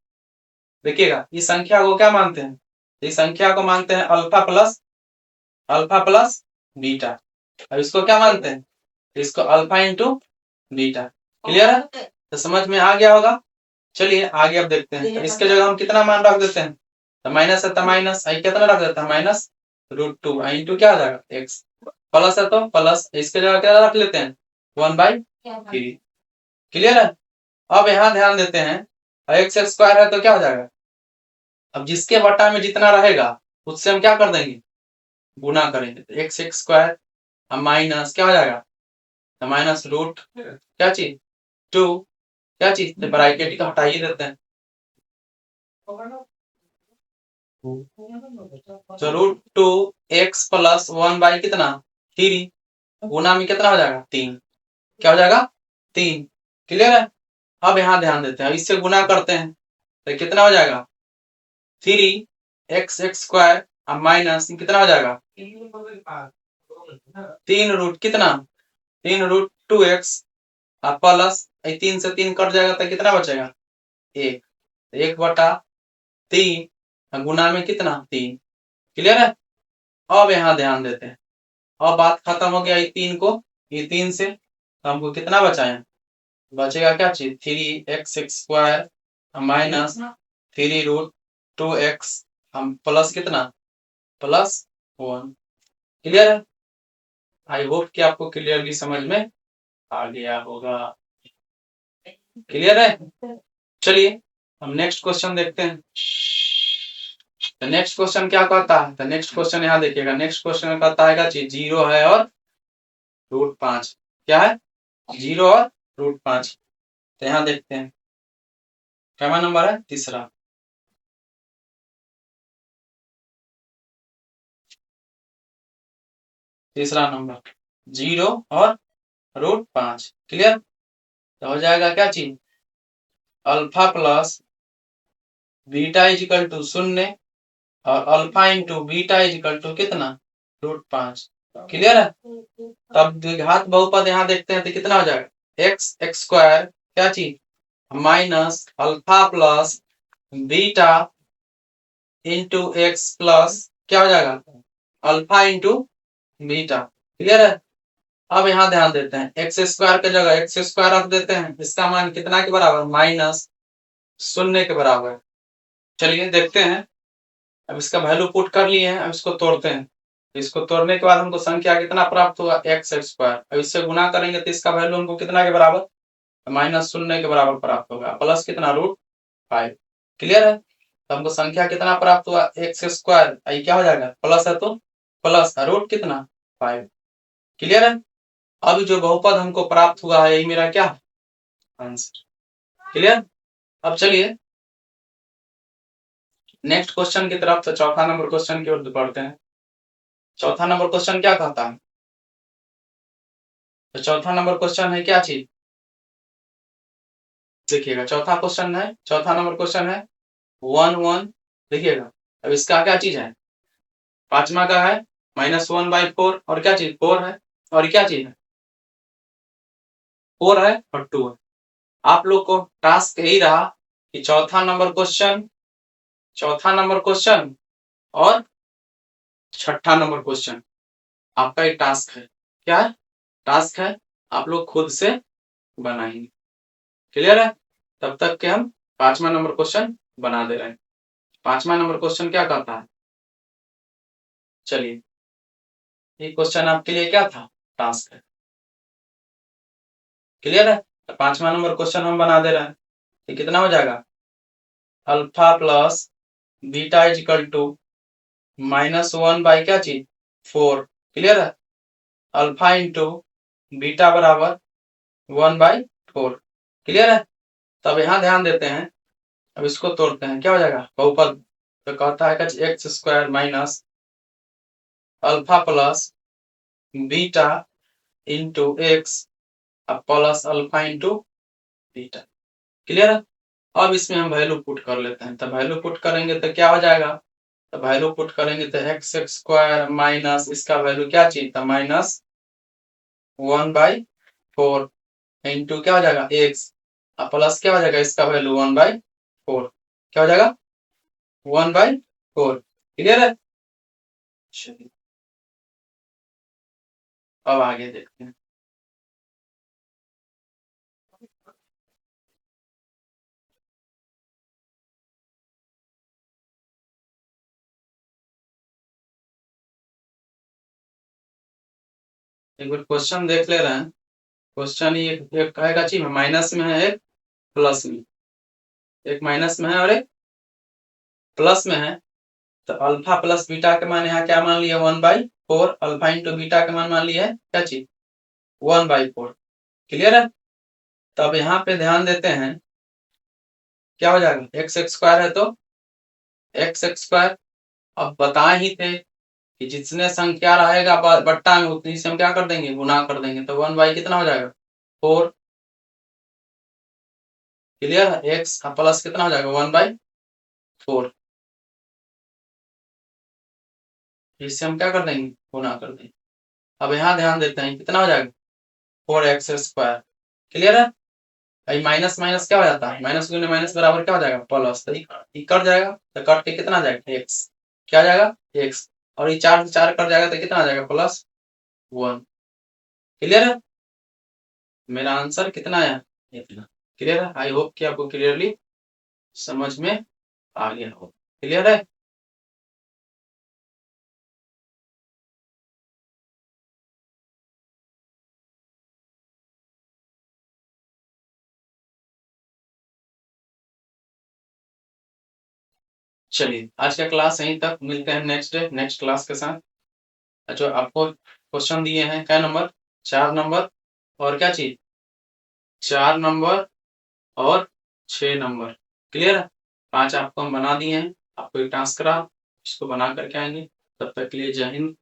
देखिएगा इस संख्या को क्या मानते हैं? इस संख्या को मानते हैं अल्फा प्लस बीटा। अब इसको क्या मानते हैं? इसको अल्फा इंटू बीटा। क्लियर है? तो समझ में आ गया होगा। चलिए आगे अब देखते हैं। तो इसके जगह हम कितना मान रख देते हैं? तो माइनस है तो माइनस कितना रख देता है? माइनस √2 इंटू क्या हो जाएगा? एक्स। प्लस है तो प्लस, इसके जगह क्या रख लेते हैं? 1/3। क्लियर है? अब यहाँ ध्यान देते हैं एक्स स्क्वायर है तो क्या हो जाएगा? अब जिसके बटा में जितना रहेगा उससे हम क्या कर देंगे? गुना करेंगे। तो एक्स स्क्वायर अब माइनस क्या हो जाएगा? तो माइनस रूट क्या चीज? 2 क्या चीज? तो ब्रैकेट का हटा ही देते हैं। तो √2 एक्स प्लस 1 कितना? 3 गुना में कितना हो जाएगा? 3। क्या हो जाएगा? 3। क्लियर है? अब यहाँ ध्यान देते हैं, इससे गुना करते हैं तो कितना हो जाएगा? 3x स्क्वायर अब माइनस कितना हो जाएगा? 3 रूट कितना? 3√2x अब प्लस 3 से 3 कट जाएगा तो कितना बचेगा? 1। 1/3 गुना में कितना? 3। क्लियर है? अब यहाँ ध्यान देते हैं, अब बात खत्म हो गया ये 3 को, ये 3 से तो हमको कितना बचाया? बचेगा क्या चीज? 3x स्क्वायर माइनस 3√2x हम प्लस कितना? +1। क्लियर है? आई होप कि आपको क्लियरली समझ में आ गया होगा। क्लियर है? चलिए हम नेक्स्ट क्वेश्चन देखते हैं। तो नेक्स्ट क्वेश्चन क्या कहता है? तो नेक्स्ट क्वेश्चन यहाँ देखिएगा। नेक्स्ट क्वेश्चन कहता है कि 0 है और √5 क्या है? 0 और √5। तो यहाँ देखते हैं क्या नंबर है? तीसरा नंबर 0 और √5। क्लियर? तो हो जाएगा क्या चीज? Alpha plus beta is equal to 0 और alpha into beta is equal to कितना? √5। क्लियर है? तब द्विघात बहुपद यहाँ देखते हैं तो कितना हो जाएगा? एक्स स्क्वायर क्या चीज? Minus alpha plus beta into x plus क्या हो जाएगा? Alpha into beta. क्लियर है? अब यहाँ ध्यान देते हैं, एक्स स्क्वायर की जगह एक्स स्क्वायर रख देते हैं। इसका मान कितना के बराबर? -0 के बराबर। चलिए देखते हैं। अब इसका वैल्यू पुट कर लिए हैं, अब इसको तोड़ते हैं। इसको तोड़ने के बाद हमको संख्या कितना प्राप्त होगा? X square. अब इससे गुना करेंगे तो इसका वैल्यू हमको कितना के बराबर? -0 के बराबर प्राप्त होगा। प्लस कितना? √5। क्लियर है? तो हमको संख्या कितना प्राप्त हुआ? X square. ये क्या हो जाएगा? प्लस है तो प्लस रूट कितना? 5। क्लियर है? अब जो बहुपद हमको प्राप्त हुआ है यही मेरा क्या आंसर। क्लियर? अब चलिए नेक्स्ट क्वेश्चन की तरफ, तो चौथा नंबर क्वेश्चन की ओर बढ़ते हैं। चौथा नंबर क्वेश्चन क्या कहता है? तो चौथा नंबर क्वेश्चन है क्या चीज? देखिएगा चौथा नंबर क्वेश्चन है 1 देखिएगा। अब इसका क्या चीज है? पांचवा का है -1/4 और क्या चीज? 4 है। और क्या चीज है? 4 है और 2 है। आप लोग को टास्क यही रहा कि चौथा नंबर क्वेश्चन और छठा नंबर क्वेश्चन आपका एक टास्क है। क्या है? टास्क है, आप लोग खुद से बनाएंगे। क्लियर है? तब तक के हम 5वां नंबर क्वेश्चन बना दे रहे हैं। 5वां नंबर क्वेश्चन क्या कहता है? चलिए ये क्वेश्चन आपके लिए क्या था? टास्क है। क्लियर है? तो 5वां नंबर क्वेश्चन हम बना दे रहे हैं। ये कितना हो जाएगा? Alpha plus beta is equal to -1 क्या चीज? 4। क्लियर है? अल्फा इंटू बीटा बराबर 1/4। क्लियर है? तब यहाँ ध्यान देते हैं, अब इसको तोड़ते हैं, क्या हो जाएगा बहुपद। तो कहता है x square minus alpha plus beta into x plus alpha into beta. Clear है। अब इसमें हम वैल्यू पुट कर लेते हैं, तो वैल्यू पुट करेंगे तो क्या हो जाएगा, तो वैल्यू पुट करेंगे तो एक्स स्क्वायर माइनस इसका वैल्यू क्या चाहिए था माइनस 1/4 इंटू क्या हो जाएगा एक्स प्लस क्या हो जाएगा इसका वैल्यू 1/4, क्या हो जाएगा 1/4। क्लियर है। चलिए अब आगे देखते हैं। एक बार क्वेश्चन देख ले रहे हैं। क्वेश्चन ये एक कहेगा जी माइनस में है, एक प्लस में, एक माइनस में है और एक प्लस में है। तो अल्फा प्लस बीटा के मान यहाँ क्या मान लिया 1/4, अल्फा इंटू बीटा के मान लिया है क्या चीज 1/4। क्लियर है। तो अब यहाँ पे ध्यान देते हैं क्या हो जाएगा एक्स स्क्वायर है तो एक्स स्क्वायर। अब बताए ही थे कि जितने संख्या रहेगा बट्टा में उतनी से हम क्या कर देंगे गुना कर देंगे, तो 1 कितना हो जाएगा 4। क्लियर है। एक्स प्लस कितना हो जाएगा 1/4, इससे हम क्या कर देंगे गुना कर देंगे। अब यहाँ ध्यान देते हैं कितना हो जाएगा 4x स्क्वायर। क्लियर है। माइनस माइनस क्या हो जाता है, माइनस गुने माइनस बराबर क्या हो जाएगा प्लस, तो ये कट जाएगा, तो कट के कितना आ जाएगा एक्स, क्या आ जाएगा एक्स, और ये 4 से 4 कट जाएगा तो कितना आ जाएगा +1। क्लियर है। मेरा आंसर कितना है इतना। क्लियर है। आई होप कि आपको क्लियरली समझ में आ गया हो। क्लियर है। चलिए आज का क्लास यहीं तक, मिलते हैं नेक्स्ट डे नेक्स्ट क्लास के साथ। अच्छा आपको क्वेश्चन दिए हैं क्या नंबर 4 नंबर और क्या चीज 4 नंबर और 6 नंबर। क्लियर है। 5 आपको हम बना दिए हैं, आपको एक टास्क करा इसको बना करके आएंगे। तब तक के लिए जय हिंद।